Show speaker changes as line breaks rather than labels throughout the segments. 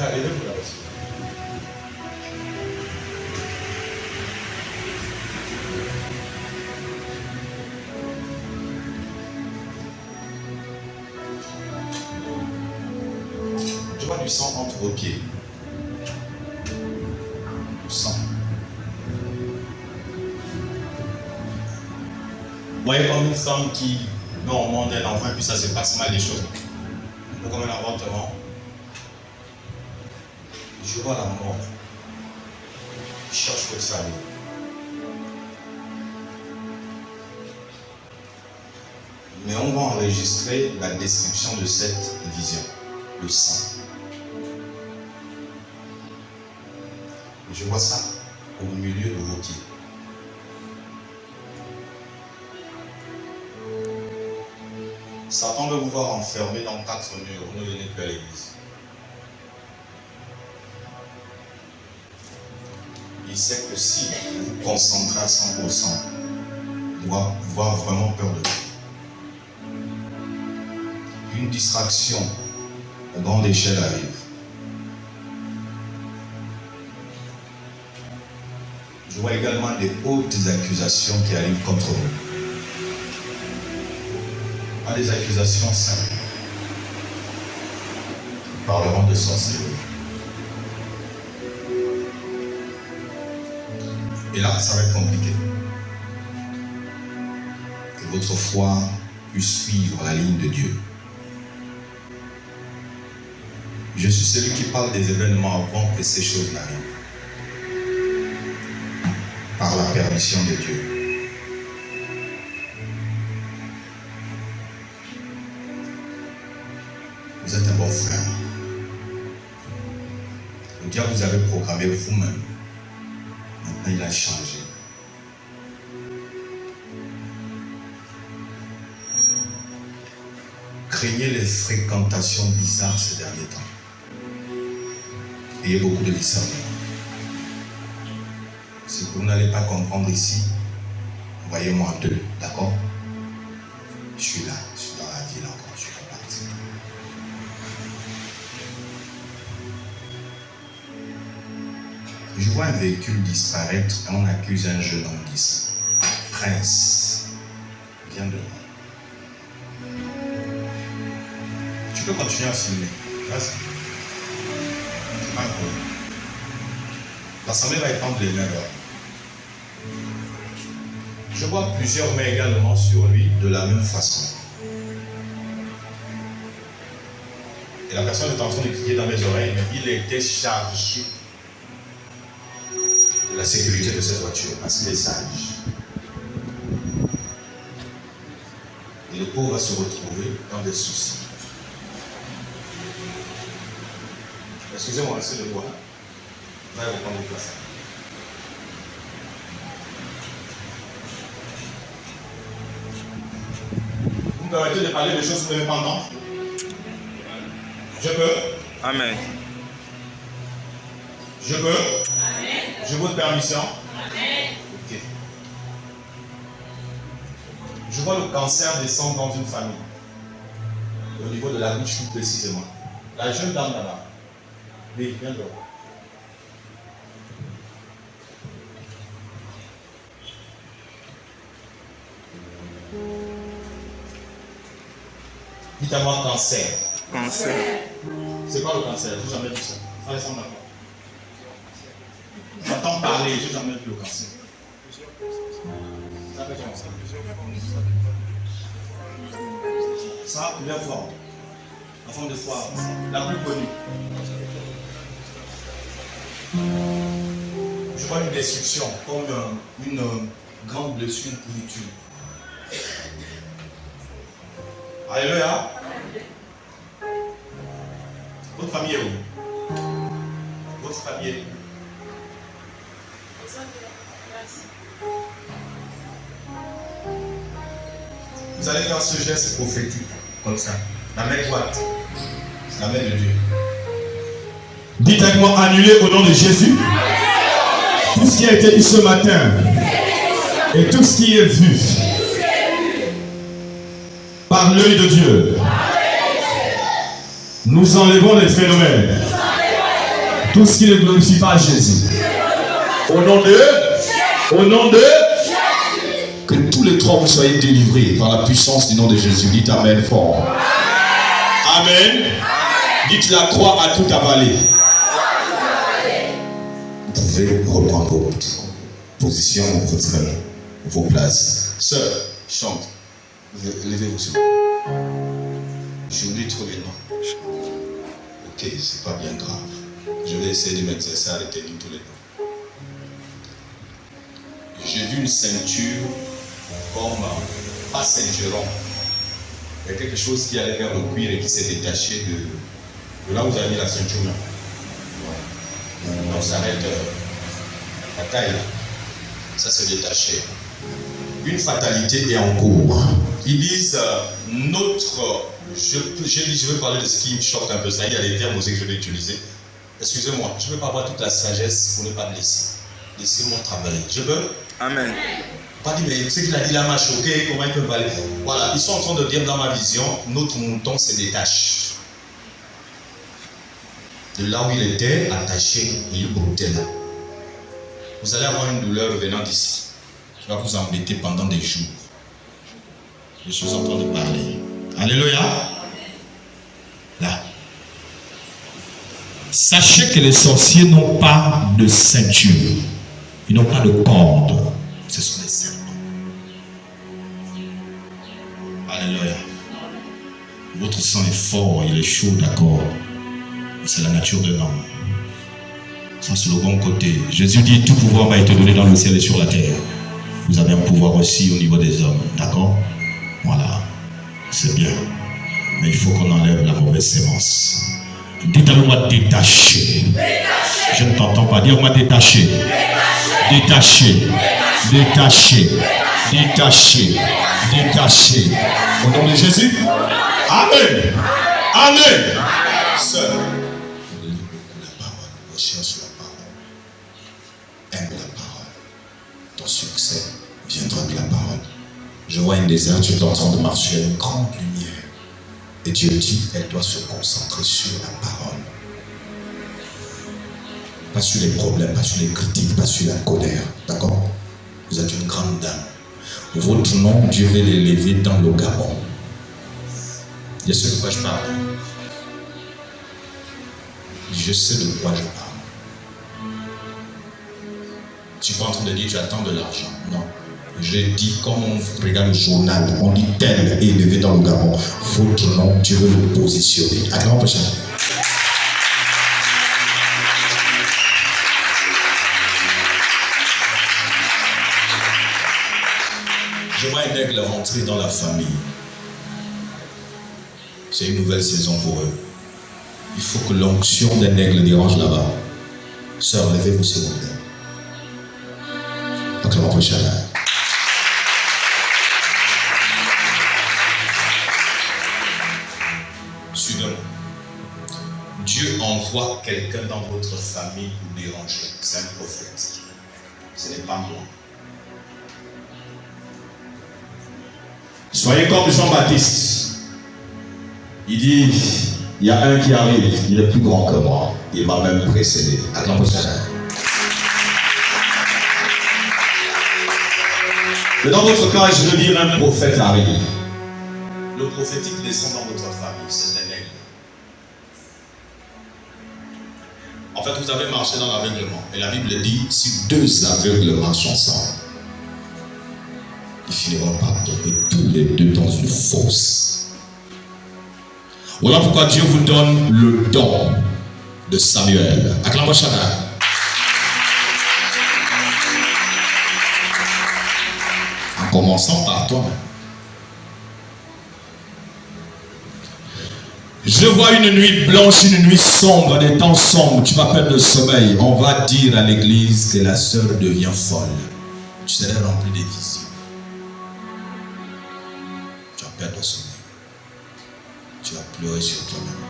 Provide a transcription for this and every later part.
Frère, levez-vous là aussi. Je vois du sang entre vos pieds. Du sang. Vous voyez comme une femme qui met au monde un enfant et puis ça se passe mal les choses. Ou comme un avortement. Je vois la mort. Je cherche votre famille. Mais on va enregistrer la description de cette vision. Le sang. Je vois ça au milieu de vos pieds. Satan veut vous voir enfermé dans 4 murs. Vous ne venez plus à l'église. Il sait que si vous vous concentrez à 100%, il va avoir vraiment peur de vous. Une distraction à grande échelle arrive. Je vois également des hautes accusations qui arrivent contre vous. Pas des accusations simples. Nous parlerons de sorcellerie. Et là, ça va être compliqué. Que votre foi puisse suivre la ligne de Dieu. Je suis celui qui parle des événements avant que ces choses n'arrivent. Par la permission de Dieu. Vous êtes un bon frère. Le diable vous avez programmé vous-même. Maintenant, il a changé. Craignez les fréquentations bizarres ces derniers temps. Ayez beaucoup de discernement. Ce que vous n'allez pas comprendre ici, voyez-moi en deux, d'accord? Je suis là, je suis dans la ville encore, je suis pas parti. Je vois un véhicule disparaître et on accuse un jeune homme d'ici. Prince, viens de moi. Tu peux continuer à filmer. Vas-y. C'est pas cool. L'assemblée va étendre les mains là. Je vois plusieurs mains également sur lui de la même façon. Et la personne est en train de crier dans mes oreilles, mais il était chargé de la sécurité de cette voiture parce qu'il est sage. Et le pauvre va se retrouver dans des soucis. Excusez-moi, c'est de moi. Va reprendre vos places. Vous me permettez de parler de choses que vous n'avez pas entendues? Je peux?
Amen.
Je peux? Amen. Je vous de permission? Amen. Ok. Je vois le cancer descendre dans une famille. Au niveau de la bouche plus précisément. La jeune dame là-bas. Oui, viens donc. Dites-moi cancer.
Cancer.
C'est quoi le cancer? J'ai jamais vu ça. Ça ressemble à quoi? J'entends parler, j'ai jamais vu le cancer. Ça fait comment ça? Ça a plusieurs formes. La forme de foire, la plus connue. Je vois une destruction, comme une grande blessure, une pourriture. Alléluia. Votre famille est où? Votre famille est où? Vous allez faire ce geste prophétique, comme ça. La main droite, la main de Dieu. Dites avec moi, annulé au nom de Jésus. Tout ce qui a été dit ce matin et tout ce qui est vu par l'œil de Dieu. Nous enlevons les phénomènes Tout ce qui ne glorifie pas Jésus. Au nom de que tous les trois vous soyez délivrés par la puissance du nom de Jésus. Dites Amen fort. Amen. Dites la croix à tout avaler. Vous pouvez reprendre vos positions, vos places. Sœur, chante. Levez-vous sur moi. J'oublie trop les noms. Ok, c'est pas bien grave. Je vais essayer de m'exercer à retenir tous les noms. J'ai vu une ceinture comme pas ceinturon. Il y a quelque chose qui allait vers le cuir et qui s'est détaché de là où vous avez mis la ceinture. On s'arrête la taille. Ça s'est détaché. Une fatalité est en cours. Ils disent je veux parler de ce qui me choque un peu. Ça, il y a des termes aussi que je vais utiliser. Excusez-moi, je ne peux pas avoir toute la sagesse pour ne pas me laisser. Laissez-moi travailler. Je peux?
Amen.
Pas dit, mais ce qu'il a dit là m'a choqué, comment il peut parler? Voilà, ils sont en train de dire dans ma vision, notre mouton se détache. De là où il était attaché, il broutait là. Vous allez avoir une douleur venant d'ici. Qui va vous embêter pendant des jours. Je suis en train de parler. Alléluia. Là. Sachez que les sorciers n'ont pas de ceinture. Ils n'ont pas de corde. Ce sont des serpents. Alléluia. Votre sang est fort, il est chaud, d'accord. C'est la nature de l'homme. Ça, c'est le bon côté. Jésus dit, tout pouvoir m'a été donné dans le ciel et sur la terre. Vous avez un pouvoir aussi au niveau des hommes, d'accord? Voilà. C'est bien. Mais il faut qu'on enlève la mauvaise sémence. Dites-moi détaché. Je ne t'entends pas. Dis-moi détaché. Détaché. Détaché. Détaché. Détaché. Au nom de Jésus. Amen. Amen. Sœur, la parole. Recherche la parole. Aime la parole. Ton succès viendra de la parole. Je vois une déserture, tu es en train de marcher à une grande lumière. Et Dieu dit, elle doit se concentrer sur la parole. Pas sur les problèmes, pas sur les critiques, pas sur la colère. D'accord? Vous êtes une grande dame. Votre nom, Dieu va l'élever dans le Gabon. Je sais de quoi je parle. Je sais de quoi je parle. Tu n'es pas en train de dire, tu attends de l'argent. Non. J'ai dit, comme on regarde le journal, on dit tel est élevé dans le Gabon. Votre nom, Dieu veut le positionner. Attends, prochain. Je vois un aigle rentrer dans la famille. C'est une nouvelle saison pour eux. Il faut que l'onction d'un aigle dérange là-bas. Sœur, levez-vous s'il vous plaît. Acclamons prochain. Suivez-moi. Dieu envoie quelqu'un dans votre famille pour déranger. C'est un prophète. Ce n'est pas moi. Soyez comme Jean-Baptiste. Il dit, il y a un qui arrive, il est plus grand que moi. Il m'a même précédé. Acclamons prochain. Mais dans votre cas, je veux dire un prophète arrive. Le prophétique descend dans votre famille, c'est un aigle. En fait, vous avez marché dans l'aveuglement. Et la Bible dit, si deux aveugles marchent ensemble, ils finiront par tomber tous les deux dans une fosse. Voilà pourquoi Dieu vous donne le don de Samuel. Acclamons chacun. En commençant par toi. Je vois une nuit blanche, une nuit sombre, des temps sombres. Tu vas perdre le sommeil. On va dire à l'église que la sœur devient folle. Tu serais rempli de visions. Tu vas perdre le sommeil. Tu vas pleurer sur toi-même.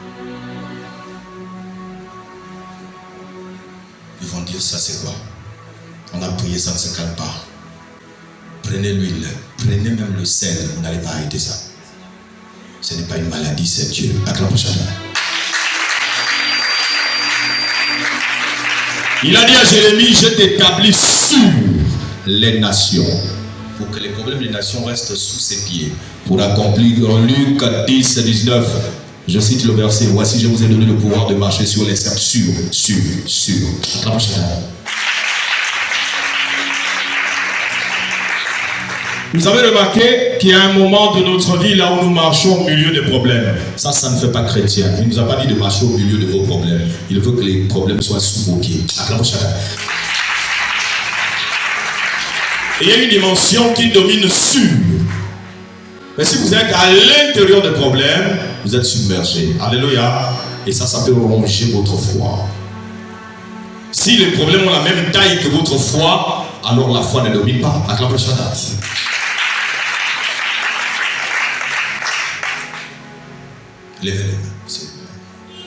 Ils vont dire ça c'est quoi? On a prié, ça ne se calme pas. Prenez l'huile, prenez même le sel, vous n'allez pas arrêter ça. Ce n'est pas une maladie, c'est Dieu. Acclamons chacun. Il a dit à Jérémie, je t'établis sur les nations. Pour que les problèmes des nations restent sous ses pieds. Pour accomplir en Luc 10, 19, je cite le verset, voici je vous ai donné le pouvoir de marcher sur les serpents, sur. Vous avez remarqué qu'il y a un moment de notre vie là où nous marchons au milieu des problèmes. Ça ne fait pas chrétien. Il ne nous a pas dit de marcher au milieu de vos problèmes. Il veut que les problèmes soient sous vos pieds. Il y a une dimension qui domine sur. Mais si vous êtes à l'intérieur des problèmes, vous êtes submergé. Alléluia. Et ça peut ronger votre foi. Si les problèmes ont la même taille que votre foi, alors la foi ne domine pas. Acclamez Shaddai. Levez les mains, s'il vous plaît.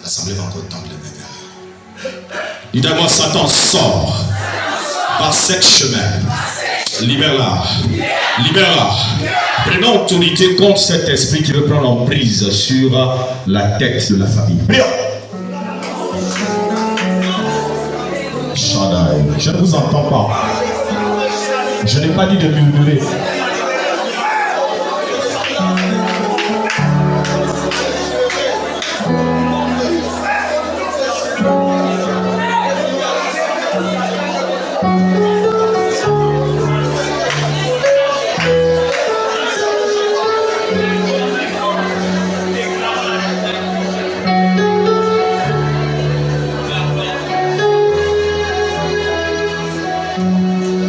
L'assemblée va encore tendre les mains. Dites-moi, Satan sort par sept chemins. Libère-la. Libère-la. Prenons autorité contre cet esprit qui veut prendre emprise sur la tête de la famille. Prions. Shaddai, je ne vous entends pas. Je n'ai pas dit de murmurer.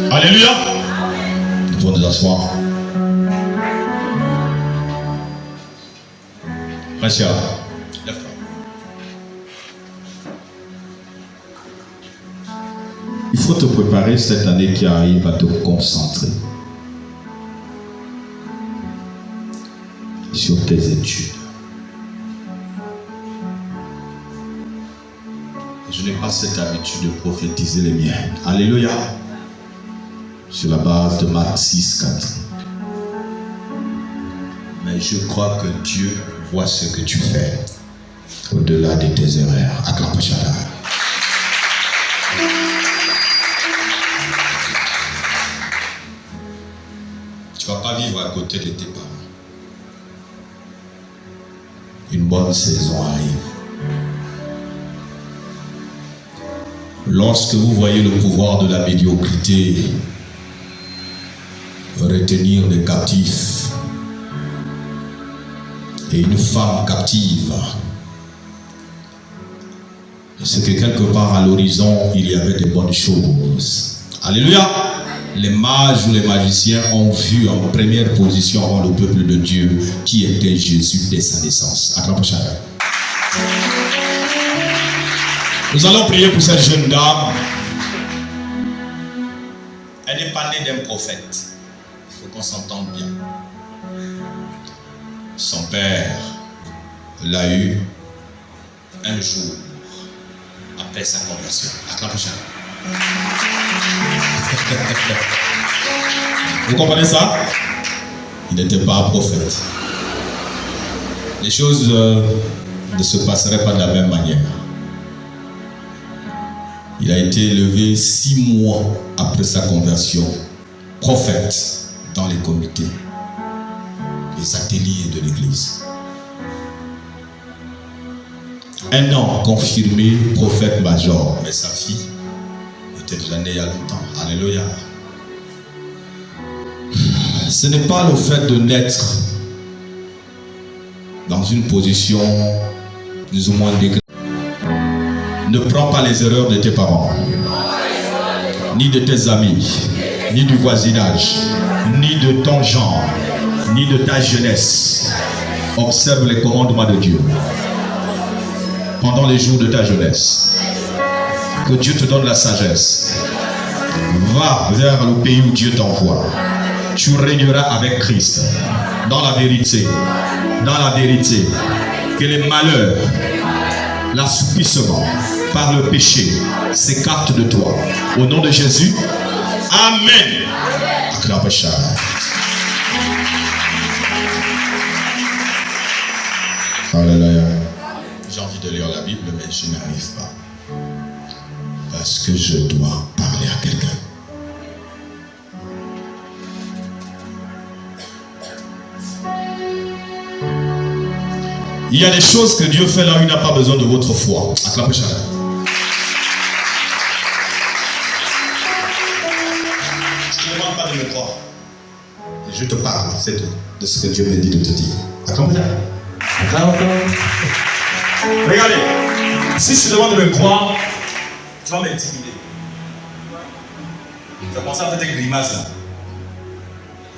Alléluia. Nous pouvons nous asseoir. Rachel, lève-toi. Il faut te préparer cette année qui arrive à te concentrer sur tes études. Je n'ai pas cette habitude de prophétiser les miennes. Alléluia. Sur la base de Marc 6, 4. Mais je crois que Dieu voit ce que tu fais au-delà de tes erreurs. Acclame Shaddai. Tu ne vas pas vivre à côté de tes parents. Une bonne saison arrive. Lorsque vous voyez le pouvoir de la médiocrité retenir les captifs et une femme captive, c'est que quelque part à l'horizon il y avait de bonnes choses. Alléluia. Les mages ou les magiciens ont vu en première position avant le peuple de Dieu qui était Jésus dès sa naissance. Acclamons Shaddai. Nous allons prier pour cette jeune dame. Elle n'est pas née d'un prophète. Il faut qu'on s'entende bien. Son père l'a eu un jour après sa conversion. Acclamons Shaddai. Vous comprenez ça? Il n'était pas un prophète. Les choses ne se passeraient pas de la même manière. Il a été élevé 6 mois après sa conversion, prophète dans les comités, les ateliers de l'église. 1 an confirmé prophète major, mais sa fille était déjà née il y a longtemps. Alléluia. Ce n'est pas le fait de naître dans une position plus ou moins dégradée. Ne prends pas les erreurs de tes parents, ni de tes amis, ni du voisinage, ni de ton genre, ni de ta jeunesse. Observe les commandements de Dieu pendant les jours de ta jeunesse. Que Dieu te donne la sagesse. Va vers le pays où Dieu t'envoie. Tu régneras avec Christ dans la vérité. Dans la vérité. Que les malheurs, l'assoupissement par le péché s'écarte de toi. Au nom de Jésus. Amen. Acclame Shaddai. Alléluia. J'ai envie de lire la Bible, mais je n'y arrive pas. Parce que je dois parler à quelqu'un. Il y a des choses que Dieu fait là où il n'a pas besoin de votre foi. Acclamez chacun. Je ne demande pas de me croire. Je te parle, c'est tout, de ce que Dieu me dit de te dire. Acclamez chacun. Regardez, si je te demande de me croire, tu vas m'intimider. Tu vas penser à faire des grimaces là.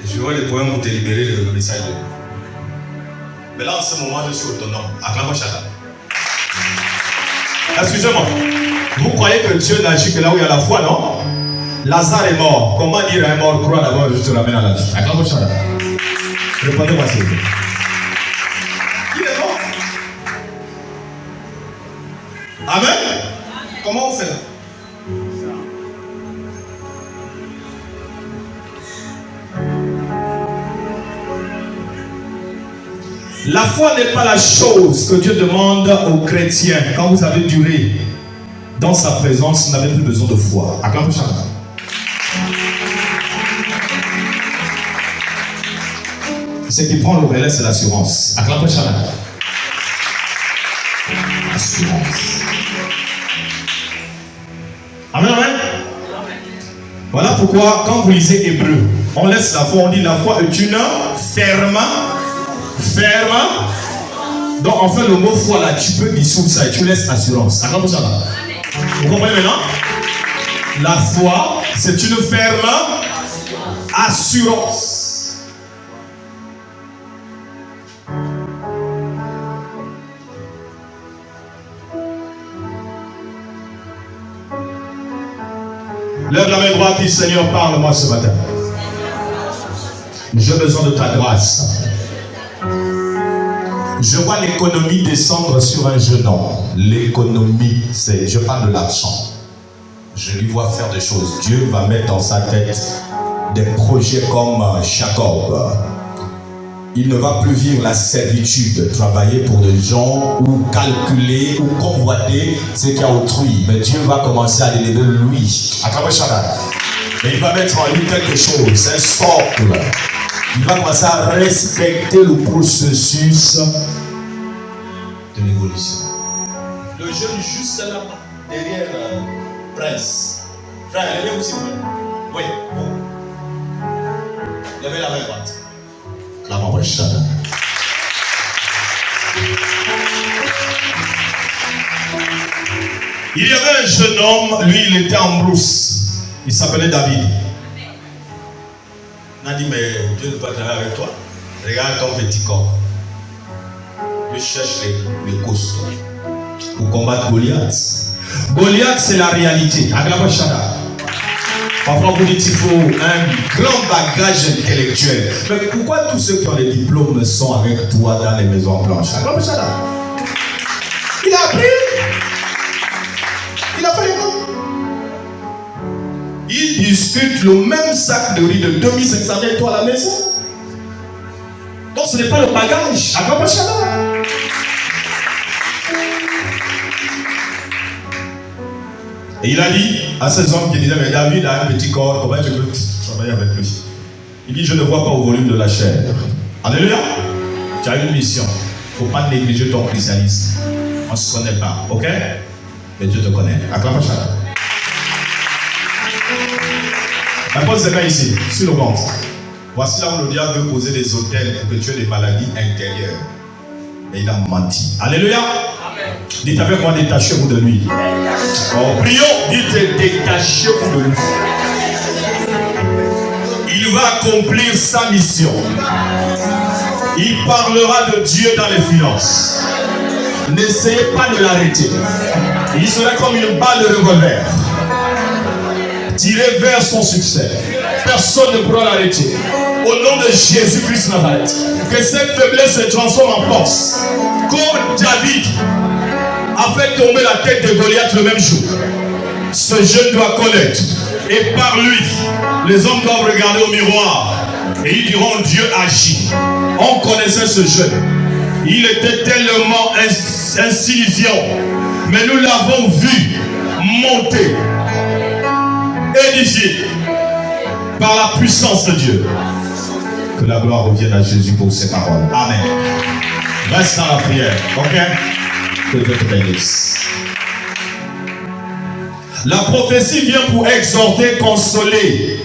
Et je vois les poèmes pour te libérer le message de Dieu. Mais là, en ce moment, je suis autonome. Acclamons chacun. Excusez-moi. Vous croyez que Dieu n'agit que là où il y a la foi, non? Lazare est mort. Comment dire à un mort, crois d'abord, je te ramène à la vie. Acclamons chacun. Répondez-moi s'il vous plaît. Il est mort. Amen. Comment on fait là? La foi n'est pas la chose que Dieu demande aux chrétiens. Quand vous avez duré dans sa présence, vous n'avez plus besoin de foi. Acclamez chacun. Ce qui prend le relais, c'est l'assurance. Acclamez chacun. Assurance. Amen, amen. Voilà pourquoi, quand vous lisez Hébreu, on laisse la foi, on dit la foi est une ferme. Donc en fait le mot foi là, tu peux dissoudre ça et tu laisses assurance. Acclamez ça là. Vous comprenez maintenant? La foi, c'est une ferme assurance. Lève la main droite et dis Seigneur, parle-moi ce matin. J'ai besoin de ta grâce. Je vois l'économie descendre sur un jeune homme. L'économie, je parle de l'argent. Je lui vois faire des choses. Dieu va mettre dans sa tête des projets comme Jacob. Il ne va plus vivre la servitude, travailler pour des gens ou calculer ou convoiter ce qu'il y a autrui. Mais Dieu va commencer à l'élever lui. Acclamez chacun. Mais il va mettre en lui quelque chose, un socle. Il va commencer à respecter le processus de l'évolution. Le jeune juste là-bas, derrière Prince. Frère, levez-vous s'il vous plaît. Oui, vous. Levez la main droite. La main droite. Il y avait un jeune homme, lui il était en brousse. Il s'appelait David. On a dit, mais Dieu ne peut pas travailler avec toi. Regarde ton petit corps. Je cherche les costauds pour combattre Goliath. Goliath, c'est la réalité. Acclamez chacun. Parfois, vous dites qu'il faut un grand bagage intellectuel. Mais pourquoi tous ceux qui ont les diplômes sont avec toi dans les maisons blanches? Acclamez chacun. Il a appris. Il a fait l'école. Il discute le même sac de riz de 2500 avec toi à la maison. Donc ce n'est pas le bagage. Acclamez chacun. Et il a dit à ces hommes qui disaient, mais David a un petit corps, comment je peux travailler avec lui? Il dit, je ne vois pas au volume de la chair. Alléluia. Tu as une mission. Il ne faut pas négliger ton christianisme. On ne se connaît pas, ok? Mais Dieu te connaît. Acclamez chacun. Impose ses mains ici, sur le ventre. Voici là où le diable veut poser des hôtels pour que tu aies des maladies intérieures. Mais il a menti. Alléluia. Amen. Dites avec moi, détachez-vous de lui. Oh, prions, dites détachez-vous de lui. Il va accomplir sa mission. Il parlera de Dieu dans les finances. N'essayez pas de l'arrêter. Il sera comme une balle de revolver. Tiré vers son succès. Personne ne pourra l'arrêter. Au nom de Jésus-Christ Nazareth, que cette faiblesse se transforme en force. Comme David a fait tomber la tête de Goliath le même jour. Ce jeune doit connaître. Et par lui, les hommes doivent regarder au miroir. Et ils diront, Dieu agit. On connaissait ce jeune. Il était tellement insignifiant. Mais nous l'avons vu monter édifié par la puissance de Dieu. Que la gloire revienne à Jésus pour ses paroles. Amen. Reste dans la prière, ok? Que Dieu te bénisse. La prophétie vient pour exhorter, consoler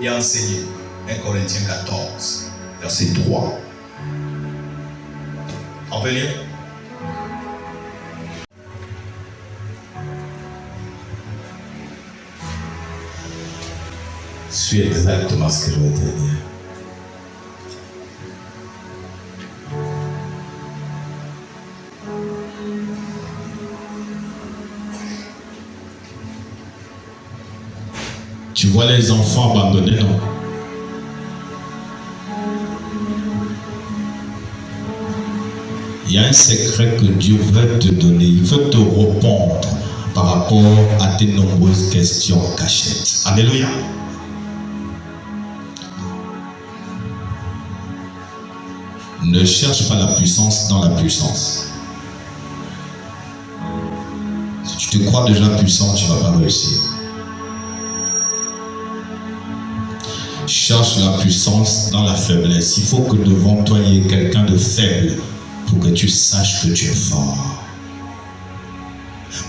et enseigner. 1 Corinthiens 14, verset 3. On peut lire? Suis exactement ce que je vais te dire. Tu vois les enfants abandonnés, non? Il y a un secret que Dieu veut te donner. Il veut te répondre par rapport à tes nombreuses questions cachettes. Alléluia. Ne cherche pas la puissance dans la puissance. Si tu te crois déjà puissant, tu ne vas pas réussir. Cherche la puissance dans la faiblesse. Il faut que devant toi, il y ait quelqu'un de faible pour que tu saches que tu es fort.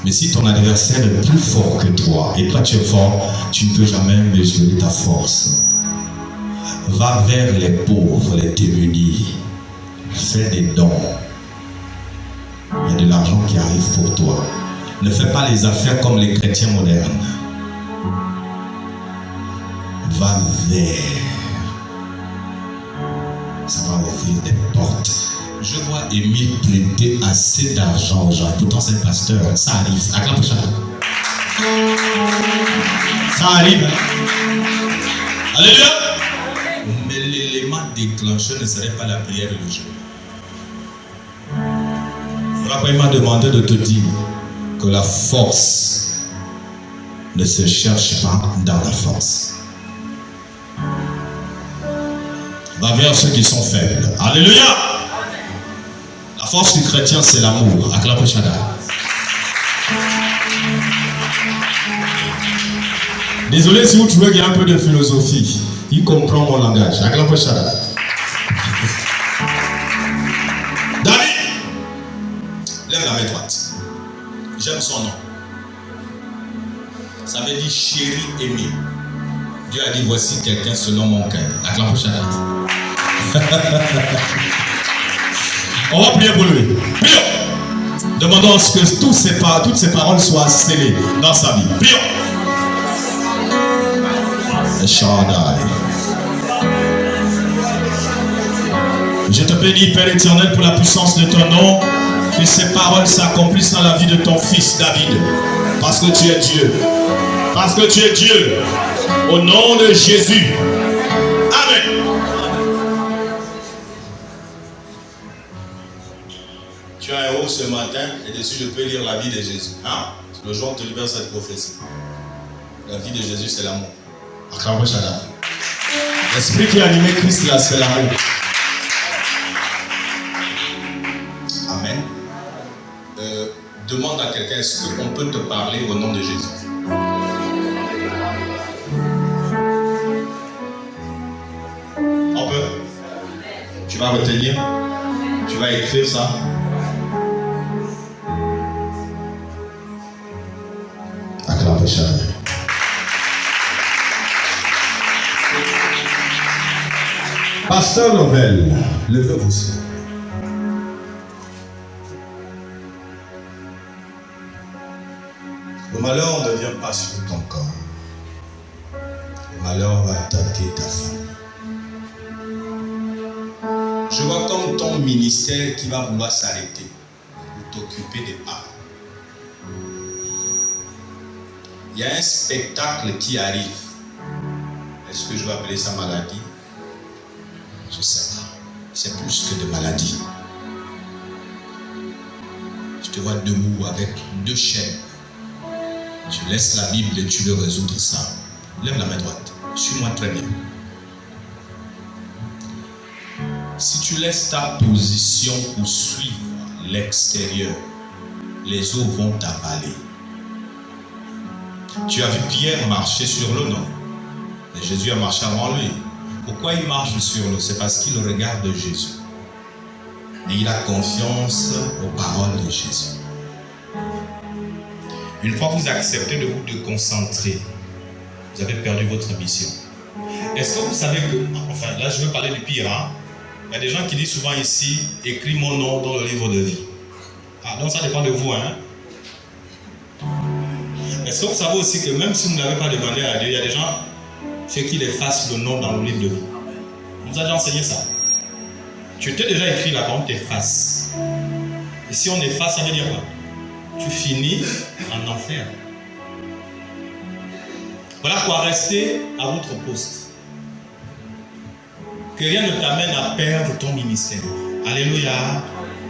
Mais si ton adversaire est plus fort que toi et toi tu es fort, tu ne peux jamais mesurer ta force. Va vers les pauvres, les démunis. Fais des dons. Il y a de l'argent qui arrive pour toi. Ne fais pas les affaires comme les chrétiens modernes. Va vers. Ça va ouvrir des portes. Je vois Émile prêter assez d'argent aux gens. Pourtant c'est un pasteur. Ça arrive. Acclame ça. Ça arrive. Alléluia. Mais l'élément déclencheur ne serait pas la prière de Dieu. Après, il m'a demandé de te dire que la force ne se cherche pas dans la force. Va vers ceux qui sont faibles. Alléluia. La force du chrétien, c'est l'amour. Acclame Shaddai. Désolé si vous trouvez qu'il y a un peu de philosophie. Il comprend mon langage. Acclame Shaddai. David, lève la main droite. J'aime son nom. Ça veut dire chéri aimé. Dieu a dit voici quelqu'un selon mon cœur. Acclame Shaddai. On va prier pour lui. Prions. Demandons que toutes ces paroles soient scellées dans sa vie. Prions. Shaddai. Je te bénis, Père éternel, pour la puissance de ton nom. Que ces paroles s'accomplissent dans la vie de ton fils David. Parce que tu es Dieu. Parce que tu es Dieu. Au nom de Jésus. Amen. Tu as un héros ce matin et dessus je peux lire la vie de Jésus. Hein? Le jour où tu libères cette prophétie. La vie de Jésus, c'est l'amour. L'esprit qui a animé Christ là, c'est l'amour. Amen. Demande à quelqu'un, est-ce qu'on peut te parler au nom de Jésus? On peut? Tu vas retenir? Tu vas écrire ça? Acclame Shaddai. Pasteur Lovell, levez-vous. Le malheur ne vient pas sur ton corps. Le malheur va attaquer ta famille. Je vois comme ton ministère qui va vouloir s'arrêter pour t'occuper des parents. Il y a un spectacle qui arrive. Est-ce que je vais appeler ça maladie? Je ne sais pas. C'est plus que de maladie. Je te vois debout avec 2 chaînes. Tu laisses la Bible et tu veux résoudre ça. Lève la main droite. Suis-moi très bien. Si tu laisses ta position pour suivre l'extérieur, les eaux vont t'avaler. Tu as vu Pierre marcher sur l'eau, non? Et Jésus a marché avant lui. Pourquoi il marche sur l'eau? C'est parce qu'il regarde Jésus. Et il a confiance aux paroles de Jésus. Une fois que vous acceptez de vous déconcentrer, vous avez perdu votre mission. Est-ce que vous savez que, enfin là je veux parler du pire, hein? Il y a des gens qui disent souvent ici, écris mon nom dans le livre de vie. Ah, donc ça dépend de vous, hein? Est-ce que vous savez aussi que même si vous n'avez pas demandé à Dieu, il y a des gens chez qui il efface le nom dans le livre de vie. On vous a déjà enseigné ça. Tu t'es déjà écrit là-bas, on t'efface. Et si on efface, ça veut dire quoi? Tu finis en enfer. Voilà quoi, restez à votre poste. Que rien ne t'amène à perdre ton ministère. Alléluia.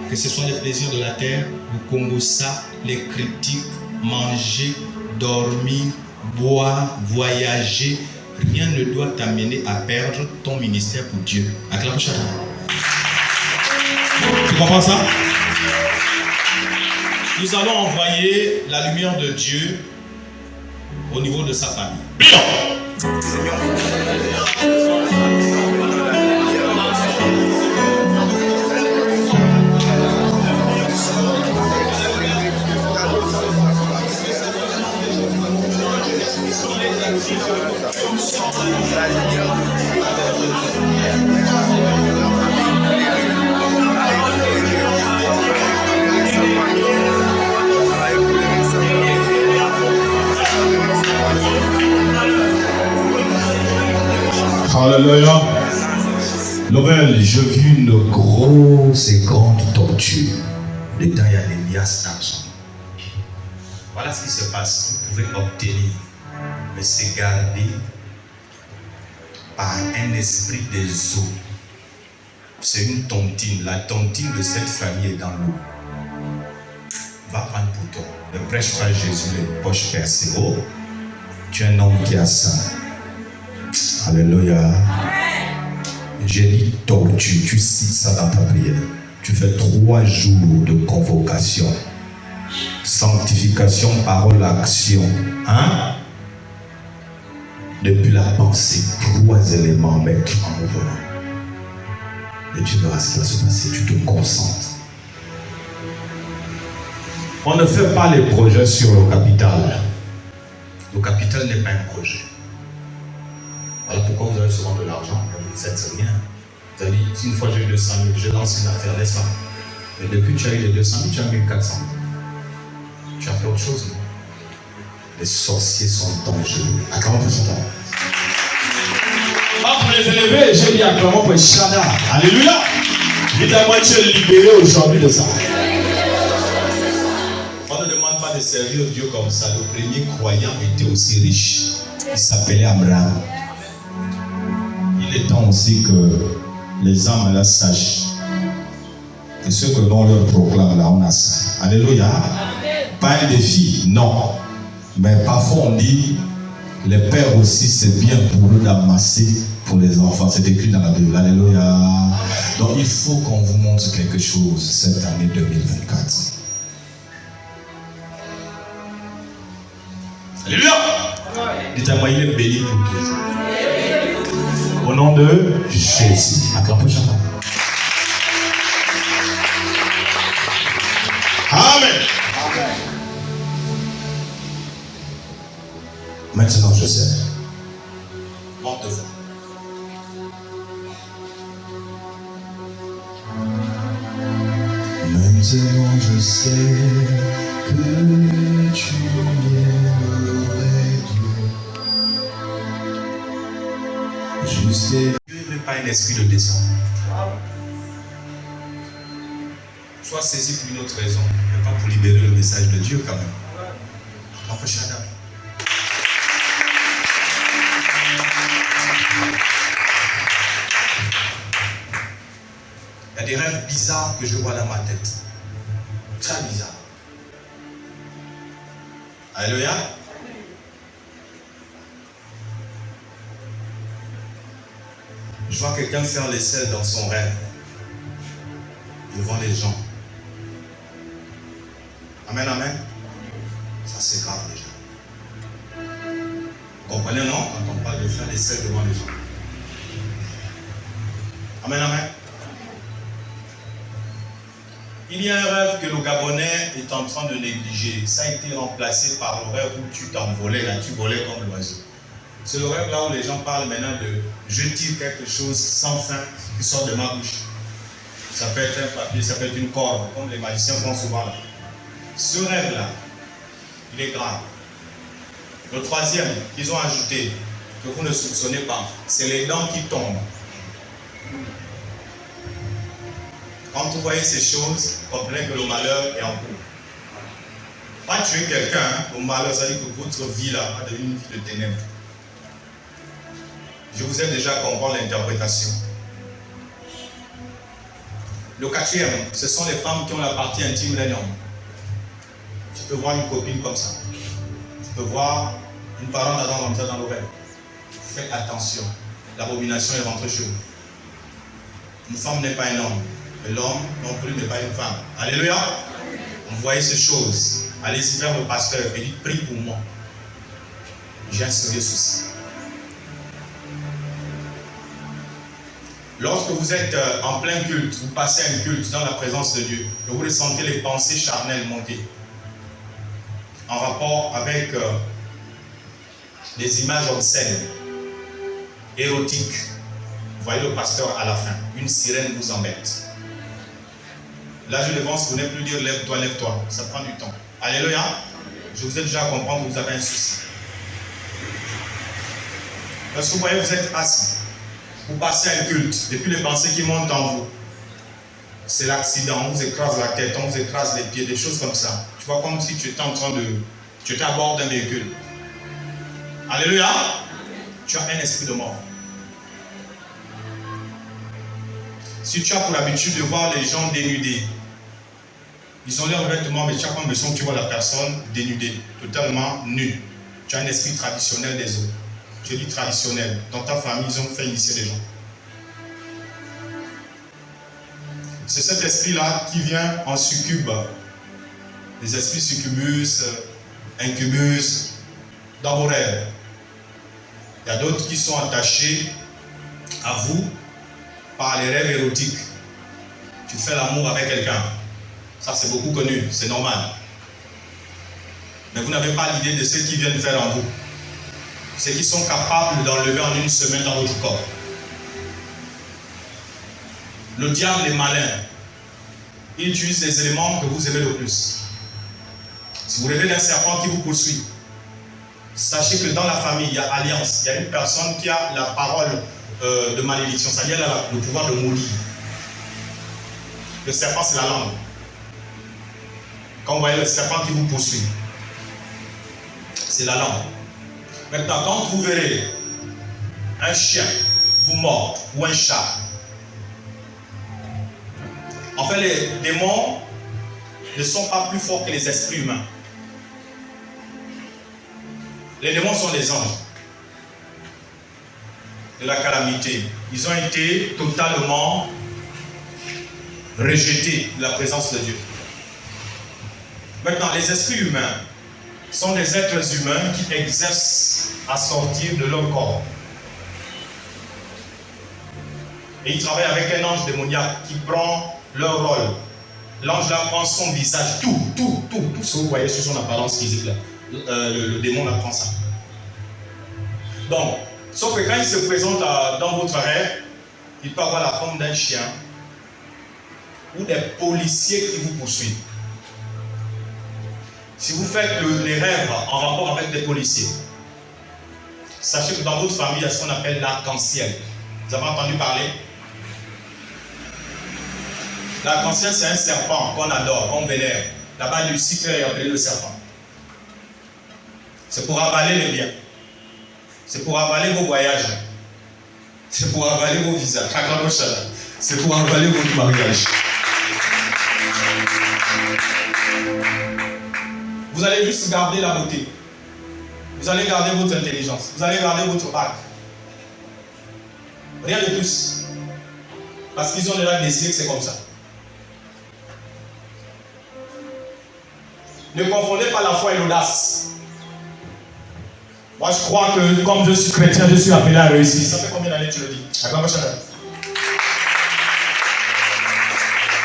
Que ce soit les plaisirs de la terre, le Congo-ça, les critiques, manger, dormir, boire, voyager. Rien ne doit t'amener à perdre ton ministère pour Dieu. Acclame chacun. Tu comprends ça? Nous allons envoyer la lumière de Dieu au niveau de sa famille.
Alléluia. Lobel, je vis une grosse et grande tortue. Dedans, il y a des liasses d'argent. Voilà ce qui se passe. Vous pouvez obtenir, mais c'est gardé par un esprit des eaux. C'est une tontine. La tontine de cette famille est dans l'eau. Va prendre pour toi. Ne prêche pas Jésus les poches percées. Oh, tu es un homme qui a ça. Alléluia. J'ai dit tortue, tu cites ça dans ta prière. Tu fais 3 jours de convocation. Sanctification, parole, action. Hein? Depuis la pensée, 3 éléments mettre en mouvement. Et tu verras ce qui va se passer. Tu te concentres. On ne fait pas les projets sur le capital. Le capital n'est pas un projet. Voilà pourquoi vous avez souvent de l'argent, mais vous ne faites rien. Vous avez dit, une fois j'ai eu 200 000, je lance une affaire, n'est-ce pas? Mais depuis que tu as eu les 200 000, tu as mis 400 000. Tu as fait autre chose, non? Les sorciers sont dangereux. Acclamons pour Satan.
Pour les élever, j'ai dit acclamons pour Shada. Alléluia. Dites-moi, tu es libéré aujourd'hui de ça. On ne demande pas de servir Dieu comme ça. Le premier croyant était aussi riche. Il s'appelait Abraham. Il est temps aussi que les âmes là sachent. Et ce que l'on leur proclame là, on a ça. Alléluia. Pas un défi, non. Mais parfois on dit, les pères aussi c'est bien pour eux d'amasser pour les enfants. C'est écrit dans la Bible. Alléluia. Donc il faut qu'on vous montre quelque chose cette année 2024. Alléluia. Dites-moi, il est béni pour toujours. Au nom de Jésus. Acclamons chacun. Amen.
Maintenant, je sais.
Monte-vous.
Maintenant, je sais que tu es le vrai Dieu. Juste et...
Dieu n'est pas un esprit de descente. Sois saisi pour une autre raison, mais pas pour libérer le message de Dieu quand même. Après Shada. Il y a des rêves bizarres que je vois dans ma tête. Très bizarres. Alléluia. Je vois quelqu'un faire l'essai dans son rêve. Devant les gens. Amen, amen. Ça c'est grave déjà. Vous comprenez, non? Quand on parle de frères et sœurs devant les gens. Amen, amen. Il y a un rêve que le Gabonais est en train de négliger. Ça a été remplacé par le rêve où tu t'envolais, là, tu volais comme l'oiseau. C'est le rêve là où les gens parlent maintenant de je tire quelque chose sans fin qui sort de ma bouche. Ça peut être un papier, ça peut être une corde, comme les magiciens font souvent là. Ce rêve-là, il est grave. Le troisième qu'ils ont ajouté, que vous ne soupçonnez pas, c'est les dents qui tombent. Quand vous voyez ces choses, comprenez que le malheur est en cours. Pas tuer quelqu'un, le malheur, ça veut dire que votre vie là va devenir une vie de ténèbres. Je vous ai déjà compris l'interprétation. Le quatrième, ce sont les femmes qui ont la partie intime d'un homme. Tu peux voir une copine comme ça. Tu peux voir une parente d'Adam comme ça dans l'oreille. Faites attention. L'abomination est rentrée chez vous. Une femme n'est pas un homme. Et l'homme non plus n'est pas une femme. Alléluia. Vous voyez ces choses. Allez-y vers le pasteur et dites prie pour moi. J'ai un sérieux souci. Lorsque vous êtes en plein culte, vous passez un culte dans la présence de Dieu, et vous ressentez les pensées charnelles monter en rapport avec des images obscènes, érotiques. Vous voyez le pasteur à la fin, une sirène vous embête. Là, je devance, vous n'êtes plus dire lève-toi, lève-toi. Ça prend du temps. Alléluia. Je vous ai déjà à comprendre que vous avez un souci. Lorsque vous voyez, vous êtes assis. Vous passez un culte, et puis les pensées qui montent en vous. C'est l'accident, on vous écrase la tête, on vous écrase les pieds, des choses comme ça. Tu vois, comme si tu étais en train de... Tu étais à bord d'un véhicule. Alléluia. Tu as un esprit de mort. Si tu as pour l'habitude de voir les gens dénudés, ils ont leurs vêtements, mais tu as comme l'impression que tu vois la personne dénudée, totalement nue. Tu as un esprit traditionnel des autres. Je dis traditionnel. Dans ta famille, ils ont fait initier les gens. C'est cet esprit-là qui vient en succube. Les esprits succubus, incubus, dans vos rêves. Il y a d'autres qui sont attachés à vous par les rêves érotiques. Tu fais l'amour avec quelqu'un. Ça, c'est beaucoup connu, c'est normal. Mais vous n'avez pas l'idée de ce qu'ils viennent faire en vous. Ce qu'ils sont capables d'enlever en une semaine dans votre corps. Le diable est malin. Il utilise les éléments que vous aimez le plus. Si vous rêvez d'un serpent qui vous poursuit, sachez que dans la famille, il y a alliance. Il y a une personne qui a la parole de malédiction. C'est-à-dire le pouvoir de maudire. Le serpent, c'est la langue. Quand vous voyez le serpent qui vous poursuit, c'est la langue. Maintenant, quand vous verrez un chien vous mordre ou un chat, en fait, les démons ne sont pas plus forts que les esprits humains. Les démons sont des anges de la calamité. Ils ont été totalement rejetés de la présence de Dieu. Maintenant, les esprits humains sont des êtres humains qui exercent à sortir de leur corps. Et ils travaillent avec un ange démoniaque qui prend leur rôle. L'ange là prend son visage, tout ce que vous voyez sur son apparence physique là. Le démon là prend ça. Donc, sauf que quand il se présente dans votre rêve, il peut avoir la forme d'un chien ou des policiers qui vous poursuivent. Si vous faites les rêves en rapport avec des policiers, sachez que dans votre famille, il y a ce qu'on appelle l'arc-en-ciel. Vous avez entendu parler? L'arc-en-ciel, c'est un serpent qu'on adore, qu'on vénère. Là-bas, Lucifer est appelé le serpent. C'est pour avaler les biens. C'est pour avaler vos voyages. C'est pour avaler vos visas. C'est pour avaler votre mariage. Vous allez juste garder la beauté. Vous allez garder votre intelligence. Vous allez garder votre bac. Rien de plus. Parce qu'ils ont déjà décidé que c'est comme ça. Ne confondez pas la foi et l'audace. Moi, je crois que comme je suis chrétien, je suis appelé à réussir. Ça fait combien d'années que tu le dis? Acclame chacun.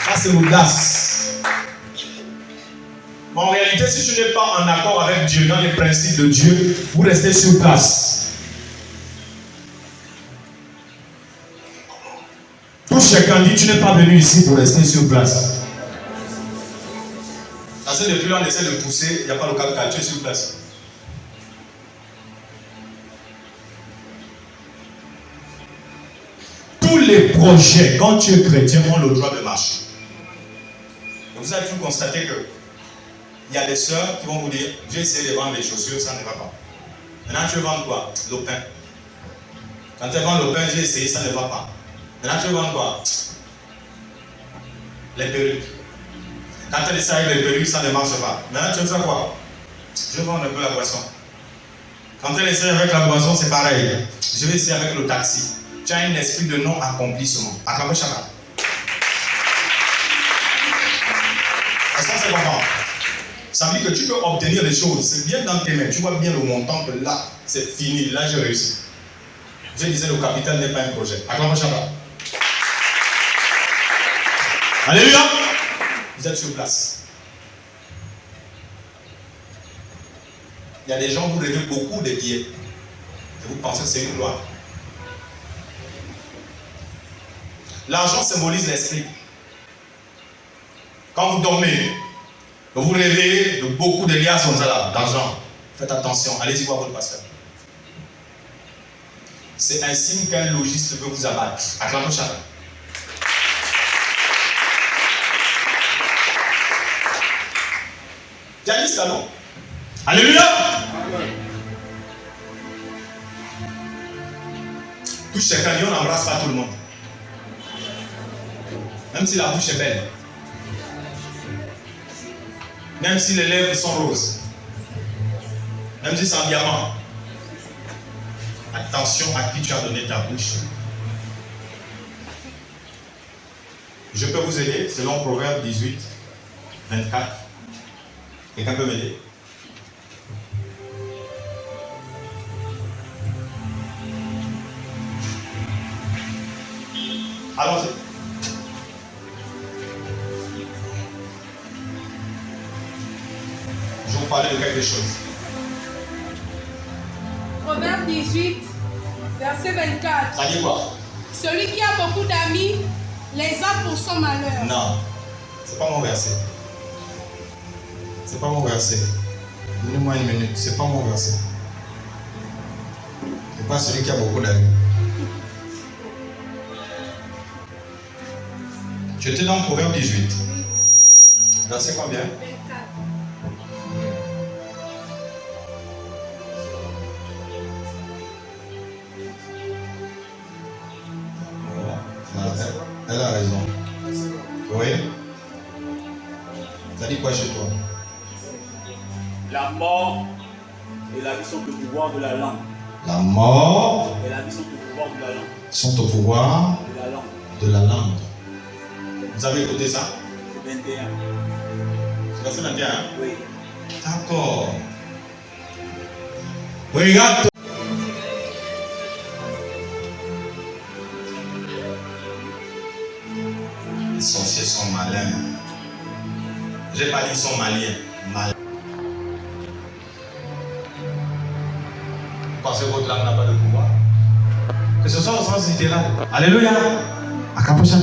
Ça, c'est l'audace. Mais en réalité, si tu n'es pas en accord avec Dieu, dans les principes de Dieu, vous restez sur place. Tout chacun dit, tu n'es pas venu ici pour rester sur place. Parce que depuis là, on essaie de pousser, il n'y a pas le cas, tu es sur place. Tous les projets, quand tu es chrétien, ont le droit de marcher. Et vous avez pu constater que il y a des sœurs qui vont vous dire, j'ai essayé de vendre des chaussures, ça ne va pas. Maintenant, tu veux vendre quoi? Le pain. Quand tu vends le pain, j'ai essayé, ça ne va pas. Maintenant, tu veux vendre quoi? Les perruques. Quand tu essaies avec les perruques, ça ne marche pas. Maintenant, tu veux faire quoi? Je vais vendre un peu la boisson. Quand tu essaies avec la boisson, c'est pareil. Je vais essayer avec le taxi. Tu as un esprit de non-accomplissement. Acclamez chacun. Est-ce que c'est pas? Ça veut dire que tu peux obtenir des choses. C'est bien dans tes mains. Tu vois bien le montant que là, c'est fini. Là, j'ai réussi. Je disais, le capital n'est pas un projet. Acclamez chacun. Alléluia. Vous êtes sur place. Il y a des gens, vous rêvez beaucoup de billets. Et vous pensez que c'est une gloire. L'argent symbolise l'esprit. Quand vous dormez, vous rêvez de beaucoup de liasses d'argent. Faites attention, allez-y voir votre pasteur. C'est un signe qu'un logiste veut vous abattre. Acclamez chacun. Tu as dit ça, non? Alléluia! Tout chacun, on n'embrasse pas tout le monde. Même si la bouche est belle. Même si les lèvres sont roses. Même si c'est un diamant. Attention à qui tu as donné ta bouche. Je peux vous aider selon Proverbe 18, 24. Quelqu'un peut m'aider? Allons-y. Je vais vous parler de quelque chose.
Proverbe 18, verset 24.
Ça dit quoi?
Celui qui a beaucoup d'amis les a pour son malheur.
Non, c'est pas mon verset. C'est pas mon verset. Donnez-moi une minute, c'est pas mon verset. C'est pas celui qui a beaucoup d'amis. Tu étais dans Proverbe 18. Verset combien?
24.
Elle a raison. Oui. Ça dit quoi chez toi?
La mort et la vie sont au pouvoir de la langue.
La mort
Et la vie sont au pouvoir de la langue.
sont au pouvoir
De la langue.
de la langue. Vous avez écouté ça?
C'est 21.
C'est verset 21, hein?
Oui.
D'accord. Regarde. Les sorciers sont malins. Je n'ai pas dit qu'ils sont maliens. Malins. Vous pensez que votre langue n'a pas de pouvoir? Que ce soit au sens littéral. Alléluia. Akaposha.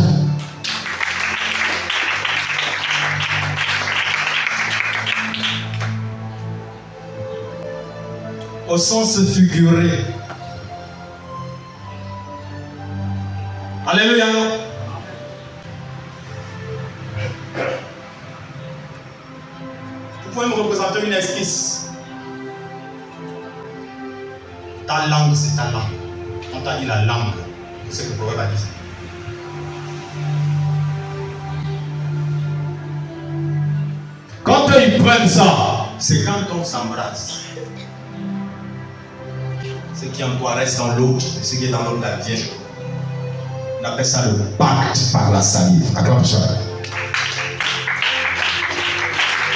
Au sens figuré. Alléluia. Vous pouvez me représenter une esquisse. Ta langue, c'est ta langue. On t'a dit la langue. C'est ce que le proverbe a dit. Quand ils prennent ça, c'est quand on s'embrasse. Ce qui en toi reste dans l'autre, ce qui est dans l'autre la vierge. On appelle ça le pacte par la salive. Acclame chacun.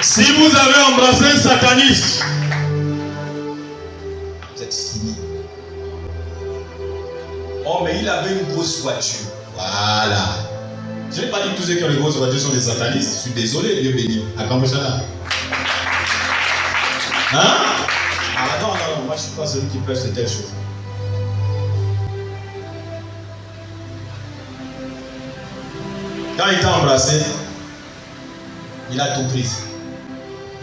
Si vous avez embrassé un sataniste, vous êtes fini. Oh, mais il avait une grosse voiture. Voilà. Je n'ai pas dit que tous ceux qui ont les grosses voitures sont des satanistes. Je suis désolé, Dieu béni. À Kambochana. Hein? Ah non, moi je ne suis pas celui qui prêche de telles choses. Quand il t'a embrassé, il a tout pris.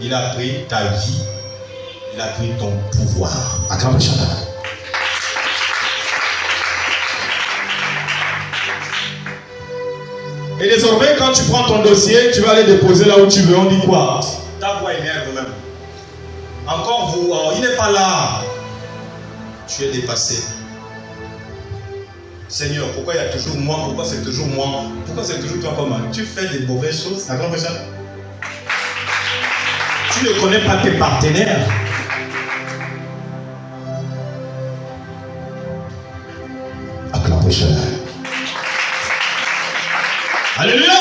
Il a pris ta vie. Il a pris ton pouvoir. À Kambochana. Et désormais, quand tu prends ton dossier, tu vas aller déposer là où tu veux. On dit quoi? Ta voix énerve même. Encore vous, il n'est pas là. Tu es dépassé. Seigneur, pourquoi il y a toujours moi? Pourquoi c'est toujours moi? Pourquoi c'est toujours toi comme moi? Tu fais des mauvaises choses. Tu ne connais pas tes partenaires. Acclamez Seigneur. Alléluia.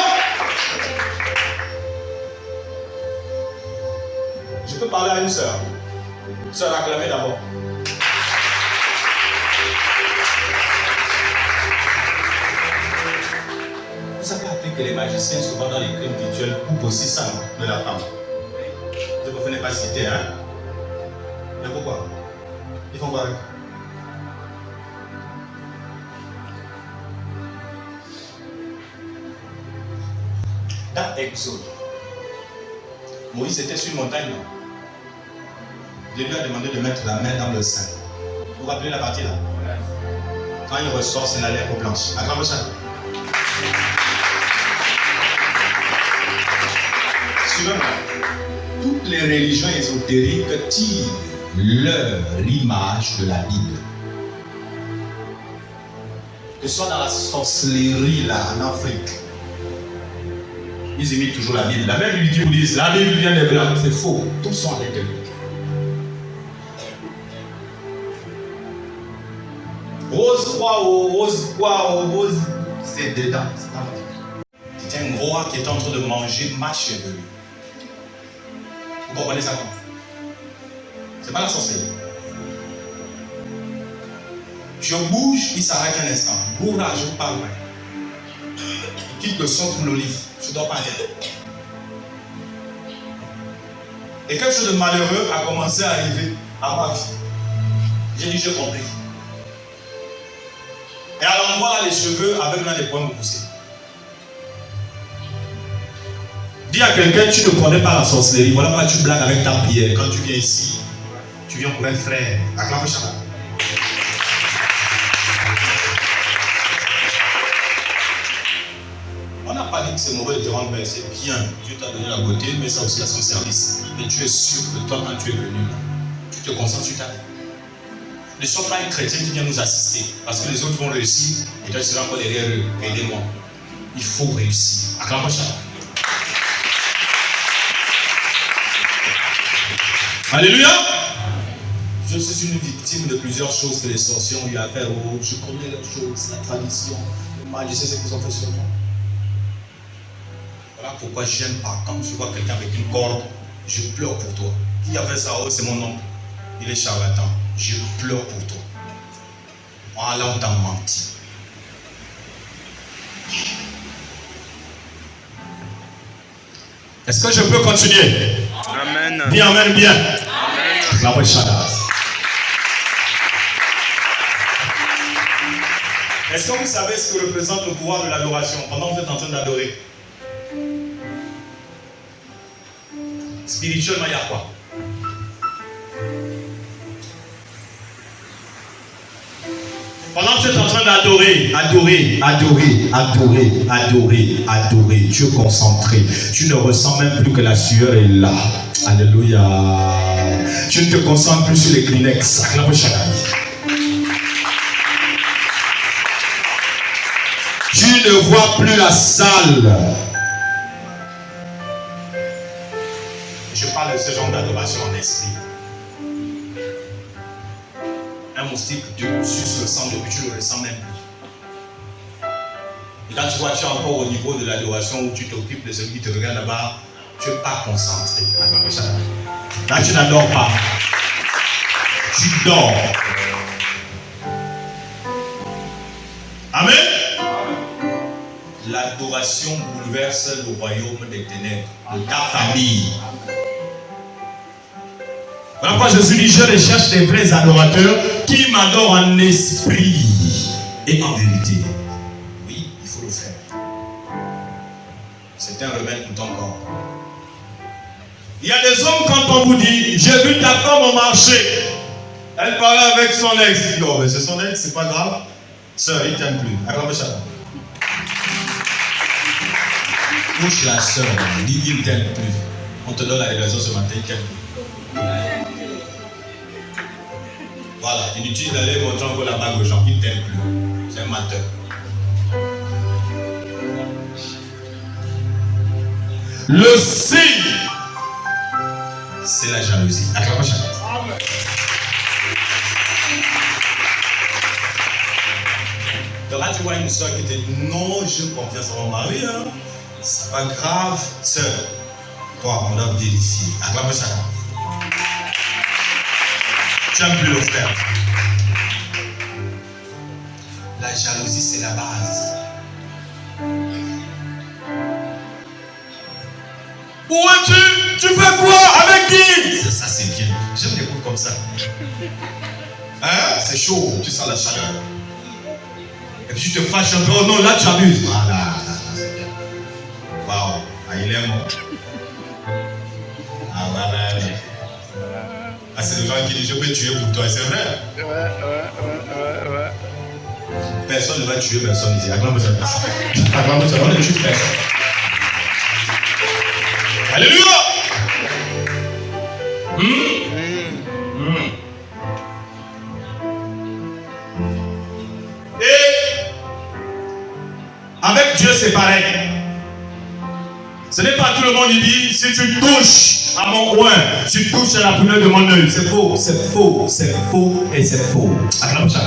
Je peux parler à une sœur. Sœur, acclamez d'abord. Vous avez appris que les magiciens, souvent dans les crimes rituels, coupent aussi ça de la femme. Vous ne venez pas citer, hein? Mais pourquoi? Ils font quoi avec? Dans Exode, Moïse était sur une montagne. Dieu lui a demandé de mettre la main dans le sein. Vous vous rappelez la partie là? Quand il ressort, c'est la lèvre blanche. Acclamez ça. Suivez-moi. Toutes les religions ésotériques tirent leur image de la Bible. Que ce soit dans la sorcellerie là en Afrique. Ils imitent toujours la Bible. La même Bible qui vous dit la Bible vient des Blancs, c'est faux. Tous sont avec eux. Rose quoi, rose quoi, rose, c'est dedans. C'était un roi qui était en train de manger ma chevelure. Vous comprenez ça comment? C'est pas la sorcellerie. Je bouge, il s'arrête un instant. Bourra, je vous parle. Il quitte le son pour le lit. Je ne dors pas rien. Et quelque chose de malheureux a commencé à arriver à ma vie. J'ai dit, j'ai compris. Et à l'endroit là, les cheveux avaient maintenant des points de pousser. Dis à quelqu'un, tu ne connais pas la sorcellerie. Voilà pourquoi tu blagues avec ta prière. Quand tu viens ici, tu viens pour un frère. Acclame Chana. On n'a pas dit que c'est mauvais de te rendre belle, c'est bien. Dieu t'a donné la beauté, mais ça aussi à son service. Mais tu es sûr que toi, quand tu es venu là, tu te concentres sur ta vie. Ne sois pas un chrétien qui vient nous assister. Parce que les autres vont réussir et toi tu seras encore derrière eux. Aidez-moi. Il faut réussir. Acclame Chana. Alléluia. Je suis une victime de plusieurs choses que les sorciers ont eu à faire. Oh, je connais leurs choses, la tradition. Je sais ce qu'ils ont fait sur moi. Voilà pourquoi je n'aime pas. Quand je vois quelqu'un avec une corde, je pleure pour toi. Qui a fait ça? Oh, c'est mon oncle. Il est charlatan. Je pleure pour toi. Voilà, on t'a menti. Est-ce que je peux continuer?
Amen.
Bien, amen, bien. La voix Est-ce que vous savez ce que représente le pouvoir de l'adoration pendant que vous êtes en train d'adorer? Spirituellement, il y a quoi? Pendant que tu es en train d'adorer, adorer, tu es concentré. Tu ne ressens même plus que la sueur est là. Alléluia. Tu ne te concentres plus sur les Kleenex. Tu ne vois plus la salle. Je parle de ce genre d'adoration en esprit. Un moustique suce le sang depuis, tu ne le ressens même plus. Et quand tu vois, tu es encore au niveau de l'adoration où tu t'occupes de celui qui te regarde là-bas, tu n'es pas concentré. Là, tu n'adores pas. tu dors. Amen. L'adoration bouleverse le royaume des ténèbres de ta famille. Voilà pourquoi Jésus dit, je recherche des vrais adorateurs qui m'adorent en esprit et en vérité. Oui, il faut le faire. C'est un remède pour ton corps. Il y a des hommes, quand on vous dit, j'ai vu ta femme au marché, elle parlait avec son ex. Il dit, oh, mais c'est son ex, c'est pas grave. Sœur, il ne t'aime plus. Acclame ça. Touche la sœur, dis, il ne t'aime plus. On te donne la révélation ce matin, il t'aime plus. Voilà, inutile d'aller montrer encore la bague aux gens, il ne t'aime plus. C'est un menteur. Le signe, c'est la jalousie. Acclame ça. Donc là, tu vois une soeur qui te dit non, je confie à mon mari, hein. C'est pas grave, sœur. Toi, on doit vérifier. Acclame ça. Tu n'aimes plus le frère. La jalousie, c'est la base. Où es-tu? Tu fais quoi? Avec qui? Ça, c'est bien. J'aime les coups comme ça. Hein? C'est chaud, tu sens la chaleur. Et puis tu te fâches un peu. Oh non, là tu abuses. Voilà, c'est bien. Waouh, ah, il est mort. Ah voilà. Ah, c'est le gens qui disent je peux tuer pour toi, et c'est vrai. Ouais. Personne ne va tuer personne ici. Acclame ça. Acclame ça, on ne tue personne. Alléluia. Et avec Dieu c'est pareil. Ce n'est pas tout le monde qui dit si tu touches à mon coin, tu touches à la prunelle de mon œil. C'est faux, c'est faux, c'est faux et c'est faux. Acclame ça.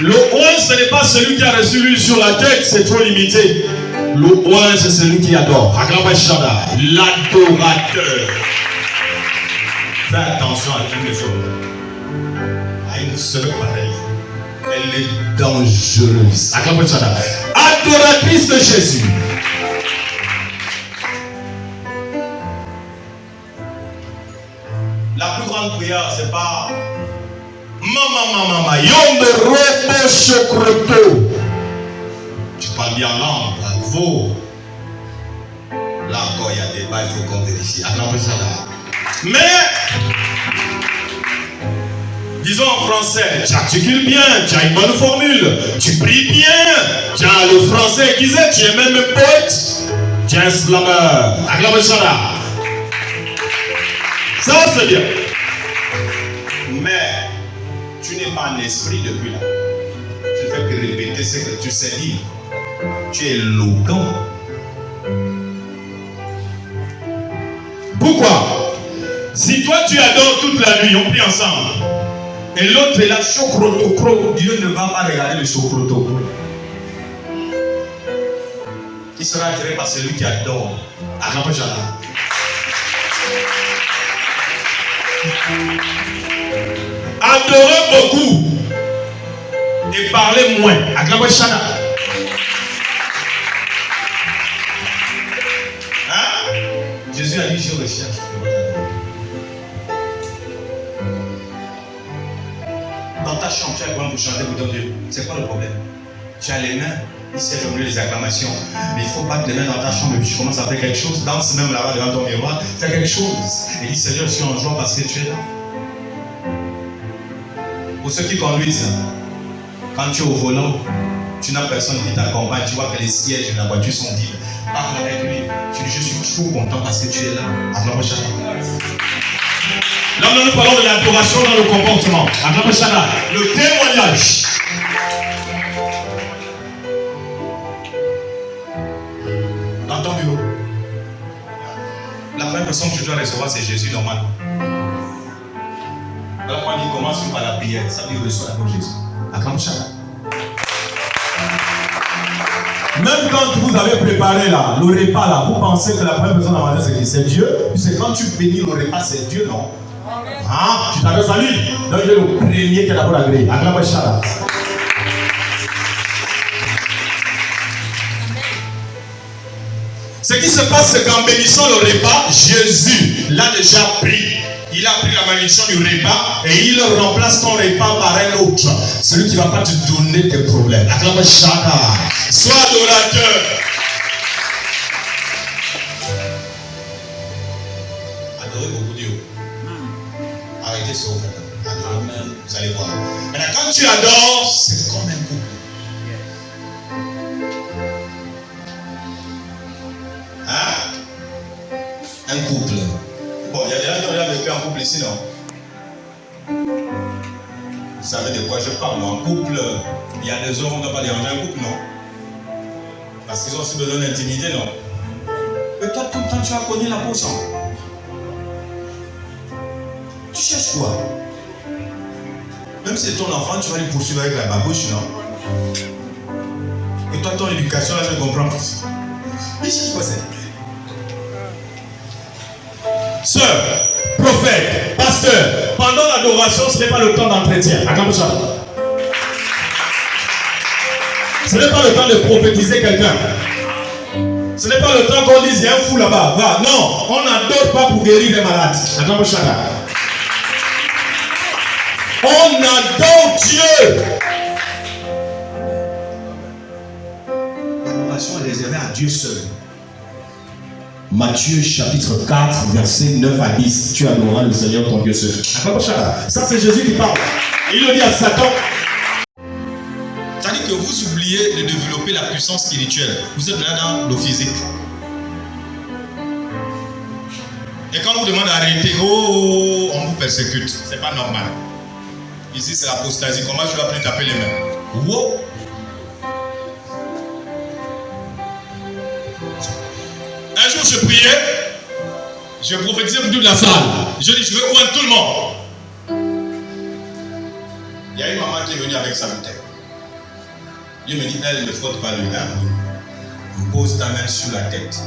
Le oin, ce n'est pas celui qui a reçu l'huile sur la tête, c'est trop limité. Le oin, c'est celui qui adore. Acclame ça. L'adorateur. Fais attention à une chose. À une seule pareille. Elle est dangereuse. Acclame ça. Adoratrice de Jésus. La plus grande prière, c'est pas Mama, yombe robo chokroto. Tu parles bien en langue, bravo. Là encore, il y a des bas, il faut qu'on vérifie. Acclame ça là. Mais, disons en français, tu articules bien, tu as une bonne formule, tu pries bien, tu as le français qui disait, tu es même un poète, tu es un slammer. Acclame ça là. Ça c'est bien. Mais, tu n'es pas un esprit depuis là. Tu ne fais que répéter ce que tu sais dire. Tu es éloquent. Pourquoi? Si toi tu adores toute la nuit, on prie ensemble. Et l'autre est là, chocroto, Dieu ne va pas regarder le chocroto. Il sera attiré par celui qui adore. Acclame ça là. Adorez beaucoup et parlez moins. Acclamez Shana. Hein? Jésus a dit je recherche. Dans ta chambre, tu as quoi pour chanter pour ton Dieu? C'est quoi le problème? Tu as les mains, ici j'ai oublié les acclamations. Mais il faut pas que les mains dans ta chambre et puis tu commences à faire quelque chose. Danse même là-bas devant ton miroir. Fais quelque chose. Et dis Seigneur, je suis en joie parce que tu es là. Pour ceux qui conduisent, quand tu es au volant, tu n'as personne qui t'accompagne, tu vois que les sièges de la voiture sont vides. Parle avec lui. Tu dis, je suis trop content parce que tu es là. Acclame Shana. Là, nous parlons de l'adoration dans le comportement. Acclame Shana. Le témoignage. Dans ton bureau. La première personne que tu dois recevoir, c'est Jésus normalement. Voilà pourquoi il commence par la prière. Ça veut dire reçoit la Jésus. Acclame Shana. Même quand vous avez préparé là, le repas là, vous pensez que la première personne à manger c'est Dieu. Puisque quand tu bénis le repas, c'est Dieu, non? Ah, tu t'adresses à lui. Donc il est le premier qui est d'abord agréé. Acclame Shara. Ce qui se passe, c'est qu'en bénissant le repas, Jésus l'a déjà pris. Il a pris la malédiction du repas et il remplace ton repas par un autre. Celui qui ne va pas te donner des problèmes. Acclame Shaka. Sois adorateur. Adorez beaucoup Dieu. Arrêtez ce que vous faites. Amen. Vous allez voir. Maintenant, quand tu adores, c'est comme un couple. Hein? Un couple. Bon, il y a des gens qui ont déjà vécu en couple ici, non? Vous savez de quoi je parle, non? En couple, il y a des hommes, on ne doit pas déranger un couple, non? Parce qu'ils ont aussi besoin d'intimité, non? Mais toi, tout le temps, tu as connu la potion. Tu cherches quoi? Même si c'est ton enfant, tu vas lui poursuivre avec la babouche, non? Et toi, ton éducation, là, je comprends. Il cherche quoi, c'est? Sœur, prophète, pasteur, pendant l'adoration, ce n'est pas le temps d'entretien. Ce n'est pas le temps de prophétiser quelqu'un. Ce n'est pas le temps qu'on dise il y a un fou là-bas. Va. Non, on n'adore pas pour guérir les malades. On adore Dieu. L'adoration est réservée à Dieu seul. Matthieu chapitre 4, verset 9 à 10. Tu adoreras le Seigneur ton Dieu seul. Ça c'est Jésus qui parle. Il le dit à Satan. C'est-à-dire que vous oubliez de développer la puissance spirituelle. Vous êtes là dans le physique. Et quand on vous demande d'arrêter, oh, on vous persécute. C'est pas normal. Ici c'est l'apostasie. Comment tu vas plus taper les mains? Wow. Un jour, je priais, je prophétisais pour toute la salle. Je dis, je veux ouvrir tout le monde. Il y a une maman qui est venue avec sa bouteille. Dieu me dit, elle ne frotte pas le main. Pose ta main sur la tête.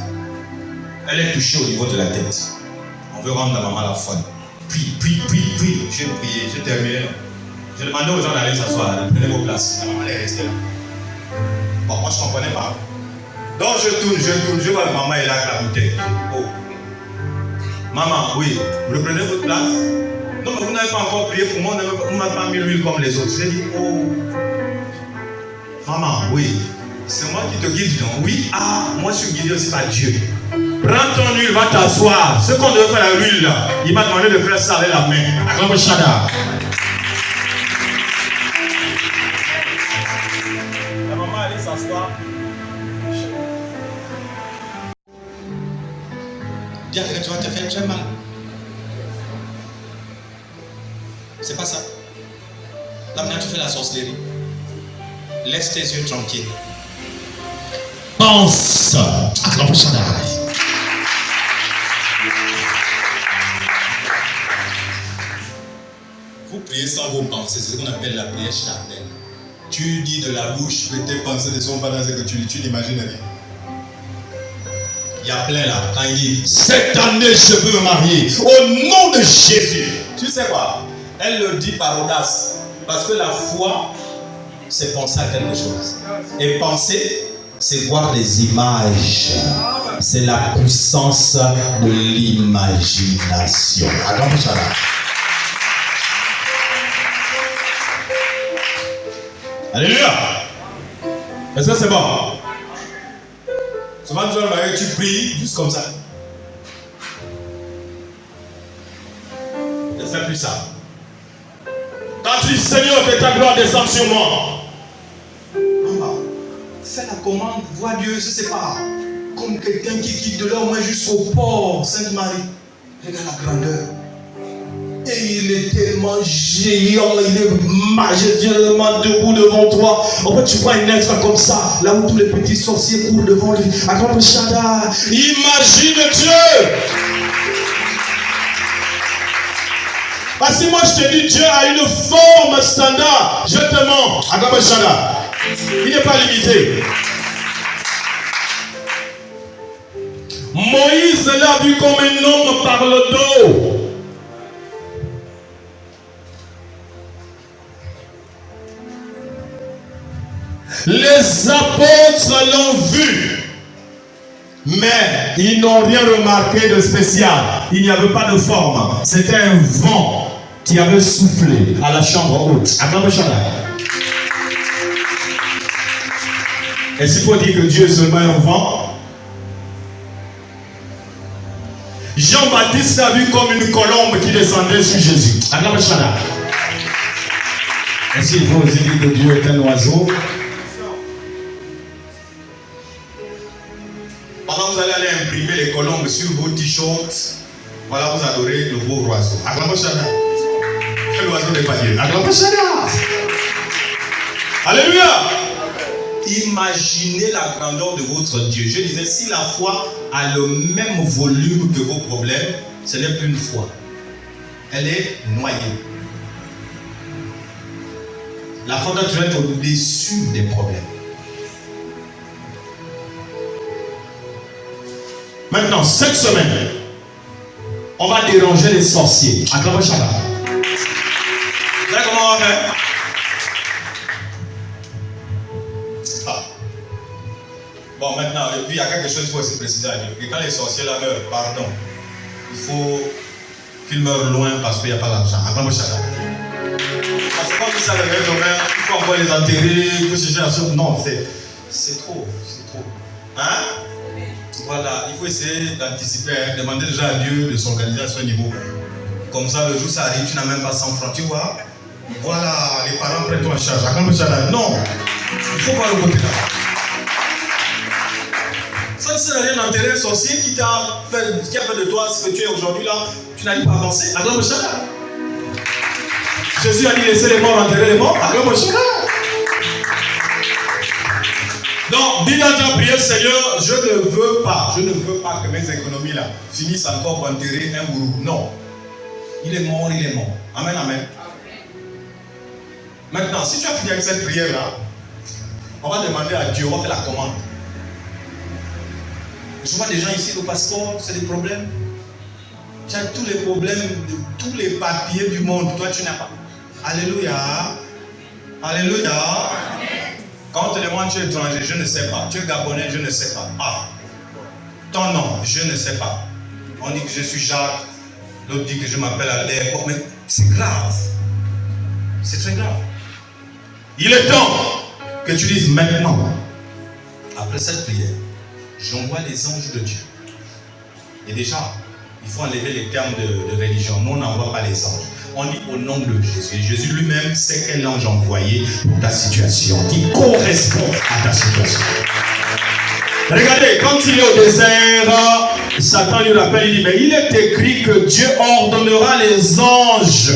Elle est touchée au niveau de la tête. On veut rendre la maman la folle. Prie. J'ai prié, j'ai terminé. J'ai demandé aux gens d'aller s'asseoir, de prendre vos places. La maman est restée là. Bon, moi je ne comprenais pas. Donc je tourne, je vois que maman est là avec la bouteille. Oh. Maman, oui, vous reprenez votre place? Non, mais vous n'avez pas encore prié pour moi, vous n'avez pas mis l'huile comme les autres. J'ai dit, oh. Maman, oui, c'est moi qui te guide, non? Oui, ah, moi je suis guidé aussi par Dieu. Prends ton huile, va t'asseoir. Ce qu'on devait faire à l'huile là, il m'a demandé de faire ça avec la main. Acclame Shada. La maman allait s'asseoir. Dire que tu vas te faire très mal. C'est pas ça. Là maintenant tu fais la sorcellerie. Laisse tes yeux tranquilles. Pense. Acclame Shada. Vous priez sans vos pensées, c'est ce qu'on appelle la prière charnelle. Tu dis de la bouche que tes pensées ne sont pas dans ce que tu n'imagines rien. Il y a plein là, quand il dit cette année je veux me marier au nom de Jésus. Tu sais quoi? Elle le dit par audace. Parce que la foi, c'est penser à quelque chose. Et penser, c'est voir les images. C'est la puissance de l'imagination. Attends, ça là. Alléluia. Est-ce que c'est bon? Souvent tu pries juste comme ça. Ne fais plus ça. Quand tu dis Seigneur, que ta gloire descende sur moi. Maman, fais la commande, vois Dieu, je ne sais pas. Comme quelqu'un qui quitte de là au moins jusqu'au port, Sainte-Marie. Regarde la grandeur. Et il est tellement géant, il est majestueusement debout devant toi. En fait, tu vois un être comme ça, là où tous les petits sorciers courent devant lui. Acclame Shada. Imagine Dieu. Parce que moi je te dis, Dieu a une forme standard. Je te mens. Acclame Shada. Il n'est pas limité. l'a vu comme un homme par le dos. Les apôtres l'ont vu, mais ils n'ont rien remarqué de spécial. Il n'y avait pas de forme. C'était un vent qui avait soufflé à la chambre haute. Est-ce qu'il faut dire que Dieu est seulement un vent? Jean-Baptiste l'a vu comme une colombe qui descendait sur Jésus. Est-ce qu'il faut aussi dire que Dieu est un oiseau? Pendant que vous allez aller imprimer les colombes sur vos t-shirts, voilà, vous adorez le beau oiseau. L'oiseau n'est pas Dieu. Alléluia. Imaginez la grandeur de votre Dieu. Je disais, si la foi a le même volume que vos problèmes, ce n'est plus une foi. Elle est noyée. La foi doit toujours être au-dessus des problèmes. Maintenant, cette semaine, on va déranger les sorciers. Vous savez comment on va faire? Bon, maintenant, et puis il y a quelque chose qu'il faut aussi préciser à Dieu. Que quand les sorciers là meurent, pardon, il faut qu'ils meurent loin parce qu'il n'y a pas d'argent. Parce que quand ils savent le même domaine, il faut encore les enterrer, il faut chercher la chose. Non, c'est trop. Hein? Voilà, il faut essayer d'anticiper, demander déjà à Dieu de s'organiser à ce niveau. Comme ça, le jour ça arrive, tu n'as même pas 100 francs, tu vois. Voilà, les parents prennent toi en charge. Non, il faut voir le côté là. Ça ne sert à rien d'enterrer un sorcier qui a fait de toi ce que tu es aujourd'hui là. Tu n'arrives pas à avancer. Jésus a dit laissez les morts enterrer les morts. Donc, dis dans ta prière, Seigneur, je ne veux pas que mes économies là finissent encore pour enterrer un gourou. Non. Il est mort. Amen, amen. Maintenant, si tu as fini avec cette prière là, on va demander à Dieu, on va faire la commande. Je vois des gens ici, le passeport, c'est des problèmes. Tu as tous les problèmes, tous les papiers du monde. Toi, tu n'as pas. Alléluia. Alléluia. Quand on te demande tu es étranger, je ne sais pas. Tu es gabonais, je ne sais pas. Ah. Ton nom, je ne sais pas. On dit que je suis Jacques. L'autre dit que je m'appelle Albert. Mais c'est grave. C'est très grave. Il est temps que tu dises maintenant, après cette prière, j'envoie les anges de Dieu. Et déjà, il faut enlever les termes de religion. Nous, on n'envoie pas les anges. On dit au nom de Jésus. Et Jésus lui-même sait quel ange envoyé pour ta situation, qui correspond à ta situation. Regardez, quand il est au désert, Satan lui rappelle, il dit, mais il est écrit que Dieu ordonnera les anges.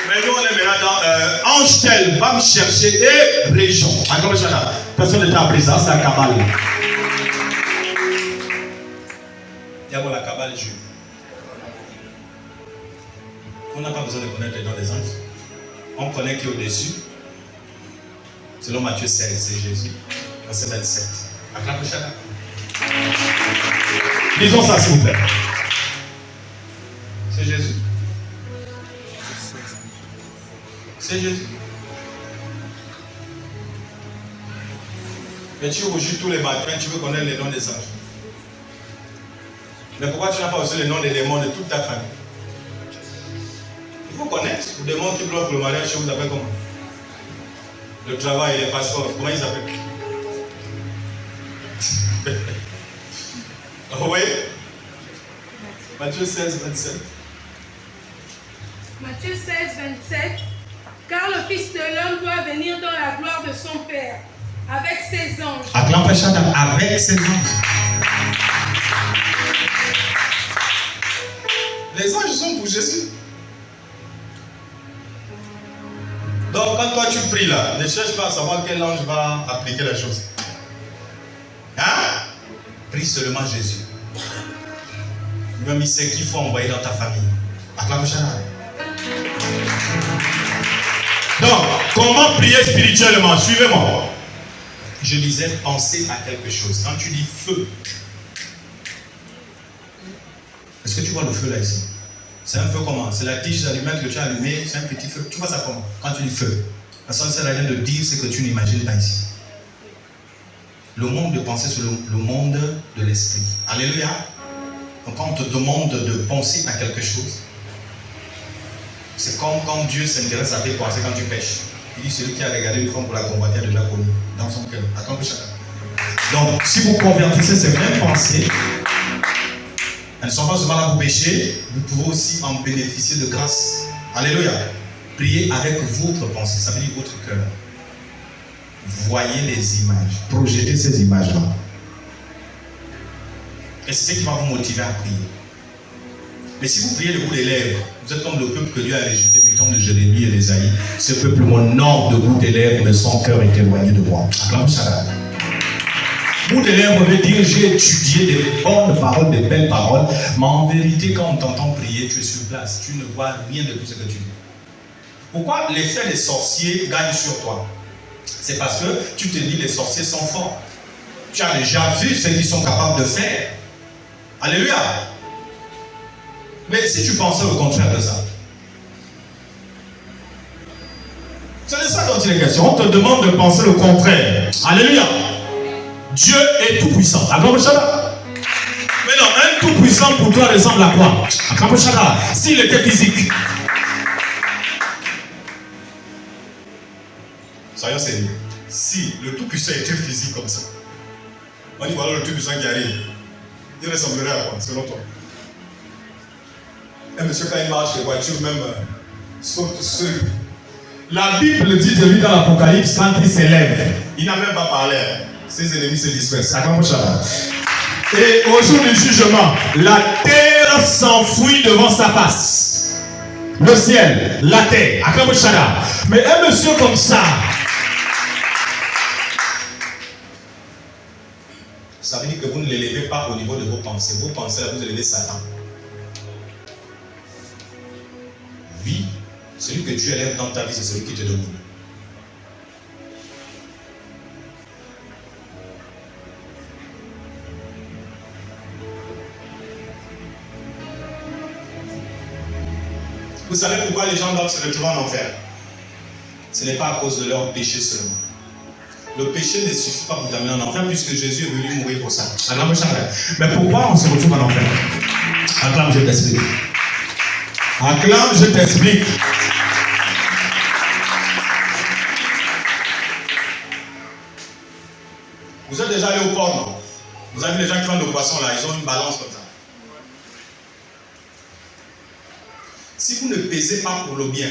Mais nous, on est maintenant dans ange tel, va me chercher et région. Personne n'est appris ça, c'est la cabale. Il y a la cabale juive. On n'a pas besoin de connaître les noms des anges. On connaît qui est au-dessus. Selon Matthieu 16, c'est Jésus. Verset 27. Disons ça s'il vous plaît. C'est Jésus. C'est Jésus. Mais tu rougis tous les matins, tu veux connaître les noms des anges. Mais pourquoi tu n'as pas aussi les noms des démons de toute ta famille? Il faut connaître les démons qui bloquent le mariage, vous appelez comment? Le travail et les passeports, comment ils s'appellent? Oui. Matthieu 16, 27.
Matthieu 16, 27. Car le Fils de l'homme doit venir dans la gloire de son Père, avec ses anges.
Avec ses anges. Les anges sont pour Jésus. Donc quand toi tu pries là, ne cherche pas à savoir quel ange va appliquer la chose. Hein? Prie seulement Jésus. Même il sait qu'il faut envoyer dans ta famille. Donc, comment prier spirituellement? Suivez-moi.
Je disais penser à quelque chose. Quand tu dis feu, est-ce que tu vois le feu là ici? C'est un feu comment? C'est la tige d'allumette que tu as allumée, c'est un petit feu. Tu vois ça comment? Quand tu dis feu. La seule sert à rien de dire ce que tu n'imagines pas ici. Le monde de pensée, c'est le monde de l'esprit. Alléluia. Donc quand on te demande de penser à quelque chose, c'est comme quand Dieu s'intéresse à tes pensées quand tu pêches. Il dit celui qui a regardé une femme pour la convoiter a déjà connu dans son cœur. Attends que chacun. Donc si vous convertissez ces mêmes pensées, elles ne sont pas seulement là pour pécher, vous pouvez aussi en bénéficier de grâce. Alléluia. Priez avec votre pensée, ça veut dire votre cœur. Voyez les images, projetez ces images-là. Et c'est ce qui va vous motiver à prier. Mais si vous priez le bout des lèvres, vous êtes comme le peuple que Dieu a rejeté du temps de Jérémie et d'Ésaïe. Ce peuple m'honore de bout des lèvres, mais son cœur est éloigné de moi. Bout des lèvres veut dire j'ai étudié des bonnes paroles, des belles paroles, mais en vérité, quand on t'entend prier, tu es sur place, tu ne vois rien de tout ce que tu dis. Pourquoi l'effet des sorciers gagne sur toi? C'est parce que tu te dis les sorciers sont forts. Tu as déjà vu ce qu'ils sont capables de faire. Alléluia. Mais si tu pensais au contraire de ça, c'est de ça dont il est question. On te demande de penser le contraire. Alléluia. Dieu est tout puissant. Mais non, un tout puissant pour toi ressemble à quoi? S'il était physique. Soyons sérieux. Si le tout-puissant était physique comme ça, on dit voilà le tout-puissant qui arrive, il ressemblerait à quoi, selon toi? Un monsieur, quand il marche, les voitures même sautent sur. La Bible dit de lui dans l'Apocalypse, quand il s'élève, il n'a même pas parlé. Ses ennemis se dispersent. Et au jour du jugement, la terre s'enfuit devant sa face. Le ciel, la terre, mais un monsieur comme ça, ça veut dire que vous ne l'élevez pas au niveau de vos pensées. Vos pensées, là, vous élevez Satan. Oui, celui que Dieu élève dans ta vie, c'est celui qui te domine. Vous savez pourquoi les gens doivent se retrouver en enfer? Ce n'est pas à cause de leur péché seulement. Le péché ne suffit pas pour t'amener en enfer puisque Jésus est venu mourir pour ça. Mais pourquoi on se retrouve en enfer? Acclame, je t'explique. Acclame, je t'explique. Vous êtes déjà allé au port, non? Vous avez vu les gens qui vendent le poisson là, ils ont une balance comme ça. Si vous ne pesez pas pour le bien,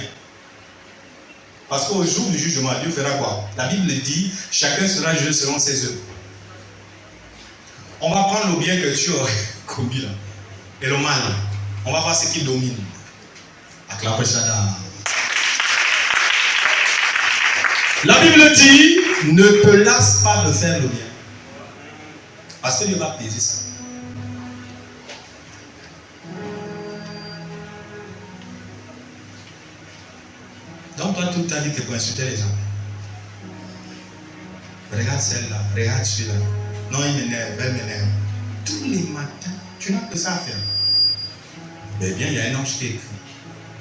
parce qu'au jour du jugement, Dieu fera quoi? La Bible dit, chacun sera jugé selon ses œuvres. On va prendre le bien que tu aurais commis là, et le mal. On va voir ce qui domine. Acclamez Shada. La Bible dit, ne te lasse pas de faire le bien. Parce que Dieu va peser ça. Donc toi, toute ta vie, tu peux insulter les gens. Regarde celle-là, regarde celui-là. Non, il m'énerve, elle m'énerve. Tous les matins, tu n'as que ça à faire. Mais bien, il y a un ange qui écrit.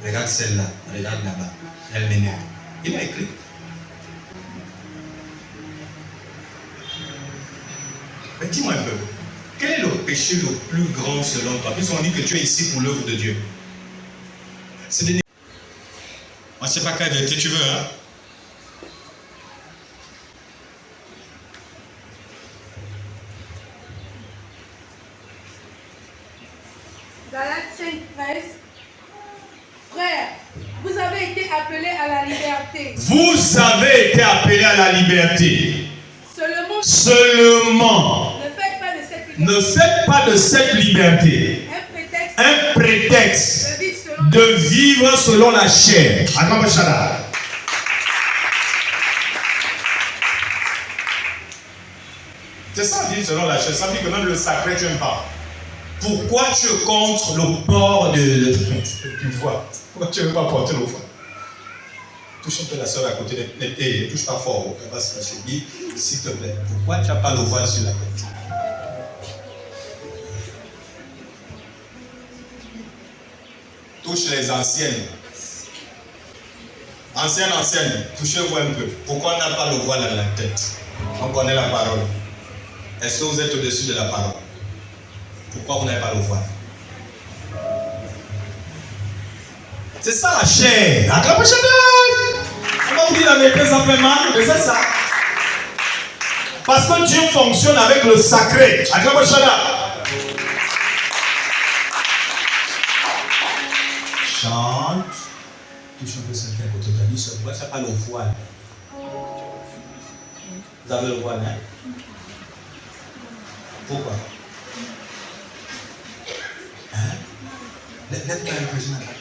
Regarde celle-là, regarde là-bas. Elle m'énerve. Il a écrit. Mais dis-moi un peu, quel est le péché le plus grand selon toi? Puisqu'on dit que tu es ici pour l'œuvre de Dieu. C'est des... On ne sait pas quelle vérité tu veux, hein?
Galates 5:13. Frères, vous avez été appelés à la liberté.
Vous avez été appelés à la liberté. Seulement. Ne faites pas de cette liberté un prétexte de vivre selon la chair. C'est ça, vivre selon la chair. Ça veut dire que même le sacré, tu n'aimes pas. Pourquoi tu es contre le port du voile? Pourquoi tu n'aimes pas porter le voile? Touche un peu la soeur à côté. Ne touche pas fort. Elle va se fâcher. S'il te plaît, pourquoi tu n'as pas le voile sur la tête? Touche les anciennes. Anciennes, touchez-vous un peu. Pourquoi on n'a pas le voile à la tête? On connaît la parole. Est-ce que vous êtes au-dessus de la parole? Pourquoi vous n'avez pas le voile? C'est ça la chair. On va vous dire la vérité, ça fait mal, mais c'est ça. Parce que Dieu fonctionne avec le sacré. Chante. Touche un peu quelqu'un côté de la vie. Pourquoi ça n'a pas le voile? Vous avez le voile, hein? Pourquoi? Hein? Lève-toi un peu, je n'ai pas.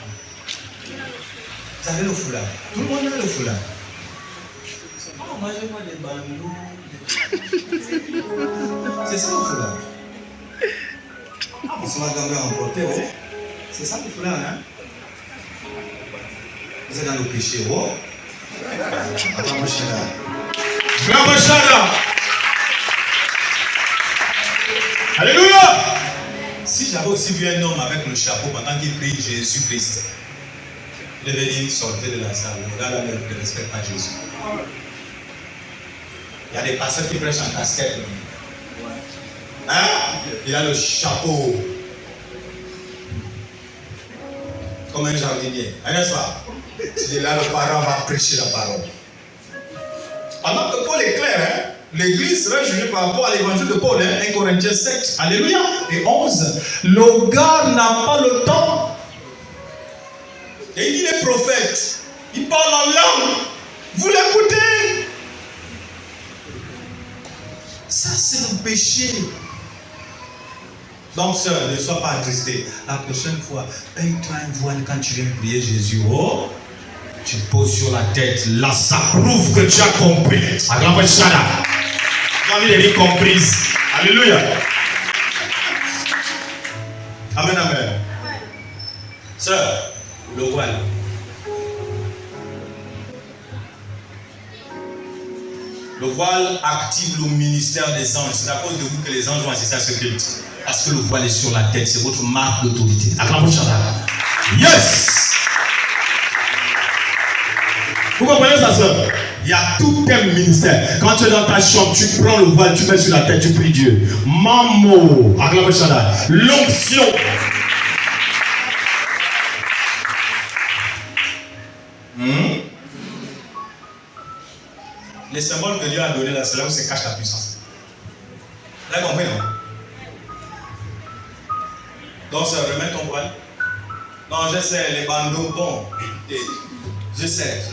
Vous avez le foulard. Tout le monde a le foulard. Oh, moi je vois des bandeaux. C'est ça le foulard. Ah, on se va quand même emporter, oh. C'est ça le foulard, hein? Vous êtes dans le péché, oh. Alléluia! Si j'avais aussi vu un homme avec le chapeau pendant qu'il prie Jésus-Christ, il devait dire sortez de la salle. Le gars là ne respecte pas Jésus. Il y a des pasteurs qui prêchent en casquette. Hein? Il a le chapeau. Comme un jardinier. N'est-ce pas? Il est là, le parent va prêcher la parole. Alors que Paul est clair, hein? L'église sera jugée par rapport à l'évangile de Paul, hein? 1 Corinthiens 7. Alléluia. Et 11. Le gars n'a pas le temps. Et il est prophète. Il parle en langue. Vous l'écoutez. Ça, c'est le péché. Donc, sœur, ne sois pas attristé. La prochaine fois, paye-toi un voile quand tu viens prier Jésus. Oh, tu poses sur la tête. Là, ça prouve que tu as compris. Acclamez Shana. J'ai envie de dire comprise. Alléluia. Amen, amen. Sœur, le voile. Le voile active le ministère des anges. C'est à cause de vous que les anges vont assister à ce culte. Parce que le voile est sur la tête. C'est votre marque d'autorité. Acclamez Shana. Yes! Vous comprenez ça, sœur? Il y a tout un ministère. Quand tu es dans ta chambre, tu prends le voile, tu mets sur la tête, tu pries Dieu. Mamo, acclamez Shana. L'onction. Les symboles que Dieu a donnés là, c'est là où se cache la puissance. Vous avez compris, non? Donc, ça remet ton voile. Non, je sais, les bandeaux, bon, je sais.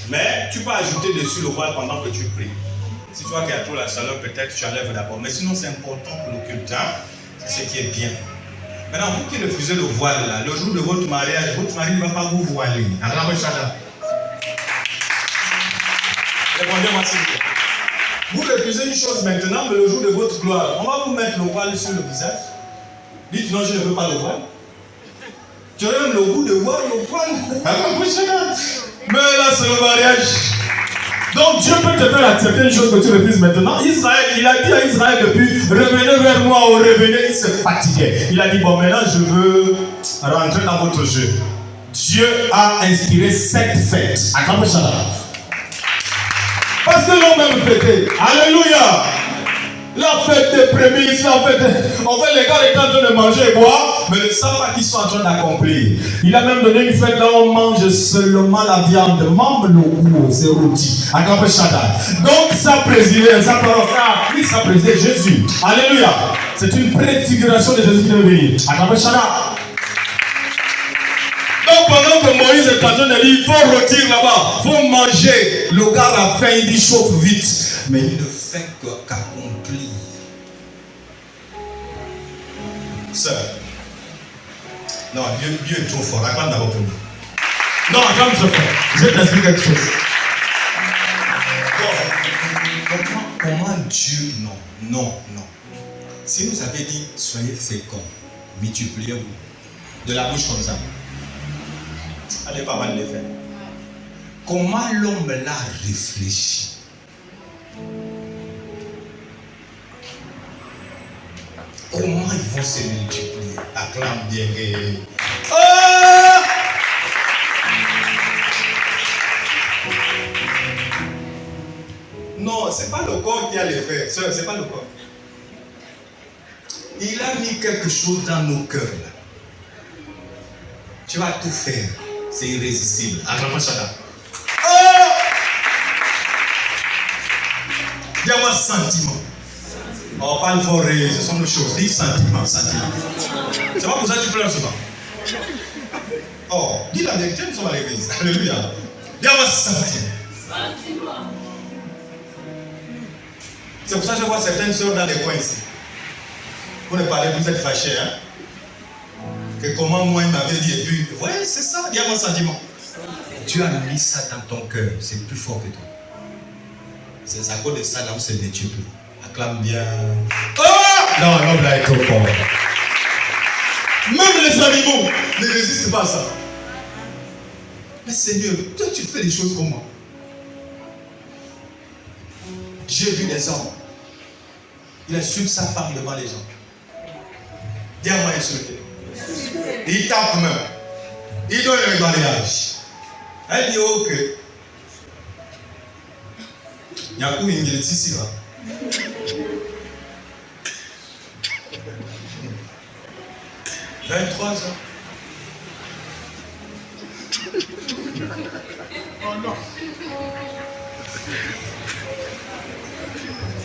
Mais tu peux ajouter dessus le voile pendant que tu pries. Si tu vois qu'il y a trop la chaleur, peut-être tu enlèves d'abord. Mais sinon, c'est important pour le culte. Hein? C'est ce qui est bien. Maintenant, vous qui refusez le voile là, le jour de votre mariage, votre mari ne va pas vous voiler. Répondez-moi s'il vous plaît. Vous refusez une chose maintenant, mais le jour de votre gloire, on va vous mettre le voile sur le visage. Dites non, je ne veux pas le voile. Tu aurais même le goût de voir le voile. Mais là, c'est le mariage. Donc Dieu peut te faire accepter une chose que tu refuses maintenant. Israël, il a dit à Israël depuis, revenez vers moi, ou revenez, il se fatiguait. Il a dit, bon maintenant je veux rentrer dans votre jeu. Dieu a inspiré cette fête. Parce que l'on même fêté. Alléluia. La fête des prémices, la fête des... En fait, les gars étaient en train de manger et boire, mais ne savent pas qu'ils sont en train d'accomplir. Il a même donné une fête là où on mange seulement la viande, même le goût, c'est rôti. Donc, ça présidait, ça présidait Jésus. Alléluia. C'est une préfiguration de Jésus qui devait venir. Donc, pendant que Moïse est en train de dire, il faut rôtir là-bas, il faut manger. Le gars a faim, il dit chauffe vite. Mais il ne fait qu'accomplir. Sœur, non, Dieu est trop fort. Acclame d'abord pour nous. Non, acclame trop fort. Je vais t'expliquer quelque chose. Comment Dieu, non. Si nous avait dit, soyez féconds, multipliez-vous, de la bouche comme ça, allez pas mal les faire. Comment l'homme l'a réfléchi? Comment ils vont se multiplier? Acclame bien. Oh! Non, ce n'est pas le corps qui a les faire. Ce n'est pas le corps. Il a mis quelque chose dans nos cœurs. Là. Tu vas tout faire. C'est irrésistible. Acclame chacun. Oh! Dis-moi sentiment. Oh, pas le forêt, ce sont nos choses. Dis sentiment, sentiment. C'est pas pour ça que tu pleures souvent. Oh, dis la vérité, nous sommes à l'église. Alléluia. Dis-moi sentiment. C'est pour ça que je vois certaines soeurs dans les coins ici. Vous ne parlez plus, vous êtes fâchés, hein? Que comment moi il m'avait dit, et puis, ouais, c'est ça, dis-moi sentiment. Tu as mis ça dans ton cœur, c'est plus fort que toi. C'est à cause de ça là où c'est ne tue plus. Acclame bien. Oh! Non, l'homme là est trop fort. Même les animaux ne résistent pas à ça. Mais Seigneur, toi tu fais des choses comme moi. J'ai vu des hommes. Il insulte sa femme devant les gens. Dis-moi insulter. Il tape même. Il donne un mariage. Elle dit ok. Il y a où il est ici là. 23 ans. Oh non.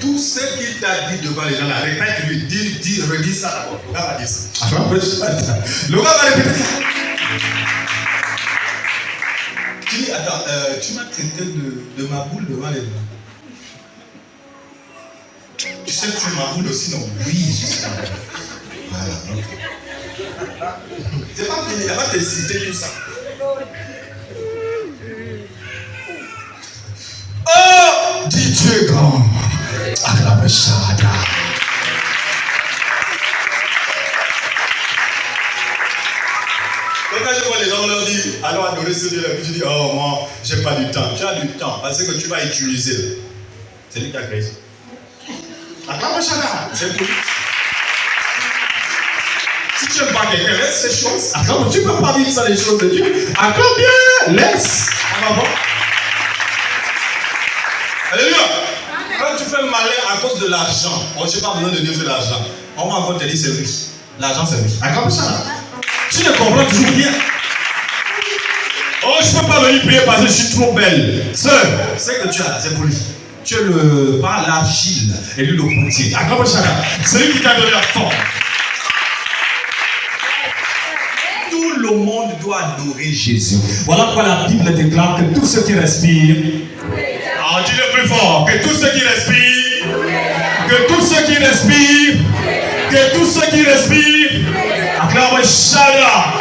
Tout ce qu'il t'a dit devant les gens là, répète-lui, redis ça d'abord. Le gars va dire ça. Le gars va répéter ça. Tu dis, attends, tu m'as traité de ma boule devant les gens. Tu sais que tu es ma boule aussi, non? Oui, je sais. Voilà, ok. C'est pas fini, elle va te citer tout ça. Oh! Dis Dieu grand. Acclame Shada. Donc quand je vois les gens, on leur dit, allons adorer ce Dieu-là. Puis tu dis, oh moi, j'ai pas du temps. Tu as du temps parce que tu vas utiliser. C'est lui qui a créé ça. Acclame Shada. C'est tout. Si tu n'aimes pas quelqu'un, laisse ces choses. Acclame, tu ne peux pas vivre ça les choses de Dieu. Acclame bien, laisse. On va voir. Alléluia. Quand tu fais malin à cause de l'argent, on n'a pas besoin de Dieu de l'argent. On va encore te dire c'est riche. L'argent c'est riche. Acclame ça. Tu ne comprends toujours rien. Oh, je ne peux pas venir prier parce que je suis trop belle. Sœur, c'est que tu as, c'est pour lui. Tu es le pas l'argile et lui le potier. Acclame ça. C'est lui qui t'a donné la forme. Tout le monde doit adorer Jésus. Voilà pourquoi la Bible déclare que tous ceux qui respirent. Ah, dis-le plus fort. Que tous ceux qui respirent. Que tous ceux qui respirent. Que tous ceux qui respirent. Acclame Shala.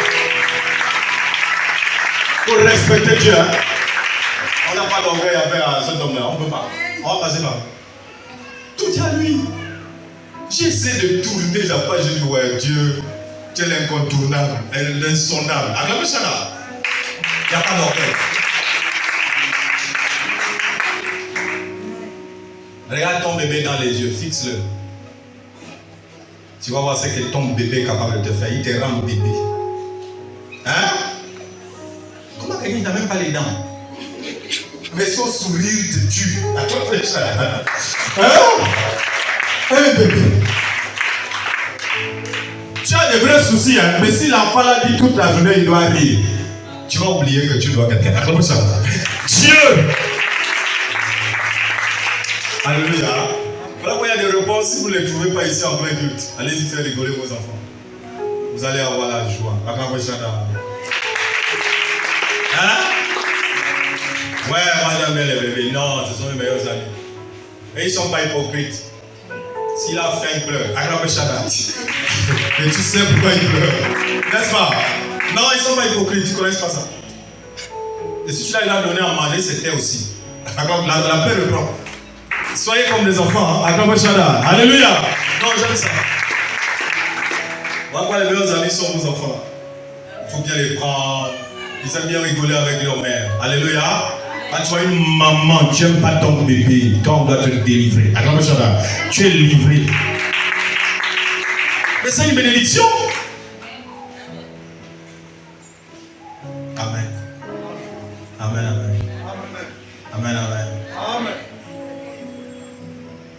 Pour respecter Dieu. Hein? On n'a pas d'orgueil à faire à cet homme-là. On ne peut pas. On va passer par. Tout est à lui. J'essaie de tourner la page. Je dis, ouais, Dieu. Tu es l'incontournable, l'insondable. Acclame Shala. Il n'y a pas d'orgueil. Regarde ton bébé dans les yeux, fixe-le. Tu vas voir ce que ton bébé est capable de te faire. Il te rend bébé. Hein? Comment quelqu'un n'a même pas les dents? Mais son sourire te tue. Hein? Un bébé. Tu as des vrais soucis, hein? Mais si l'enfant l'a dit toute la journée, il doit rire. Tu vas oublier que tu dois quelqu'un. Acclame ça. Dieu! Alléluia. Voilà pourquoi il y a des repas, si vous ne les trouvez pas ici en plein culte, allez-y faire rigoler vos enfants. Vous allez avoir la joie. Acclame ça. Hein? Ouais, moi j'aime bien les bébés. Non, ce sont les meilleurs amis. Et ils ne sont pas hypocrites. S'il a faim, il pleure. Acclame Shaddai. Et tu sais pourquoi il pleure. N'est-ce pas? Non, ils ne sont pas hypocrites. Ils ne connaissent pas ça. Et si tu l'as donné à manger, c'était aussi. Acclame la paix reprend. Soyez comme des enfants. Hein? Acclame Shaddai. Alléluia. Non, j'aime ça. Voilà pourquoi les meilleurs amis sont vos enfants. Il faut bien les prendre. Ils aiment bien rigoler avec leur mère. Alléluia. Quand tu as une maman, tu n'aimes pas ton bébé, toi on doit te délivrer. Acclame Shaddai. Tu es livré.
Mais c'est une bénédiction. Amen. Amen, amen. Amen, amen.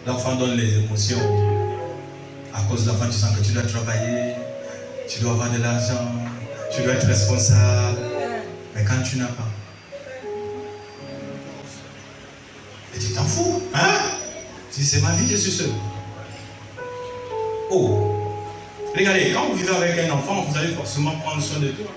L'enfant donne les émotions. À cause de l'enfant, tu sens que tu dois travailler, tu dois avoir de l'argent, tu dois être responsable. Mais quand tu n'as pas, et tu t'en fous, hein? Tu dis, c'est ma vie, je suis seul. Oh, regardez, quand vous vivez avec un enfant, vous allez forcément prendre soin de toi.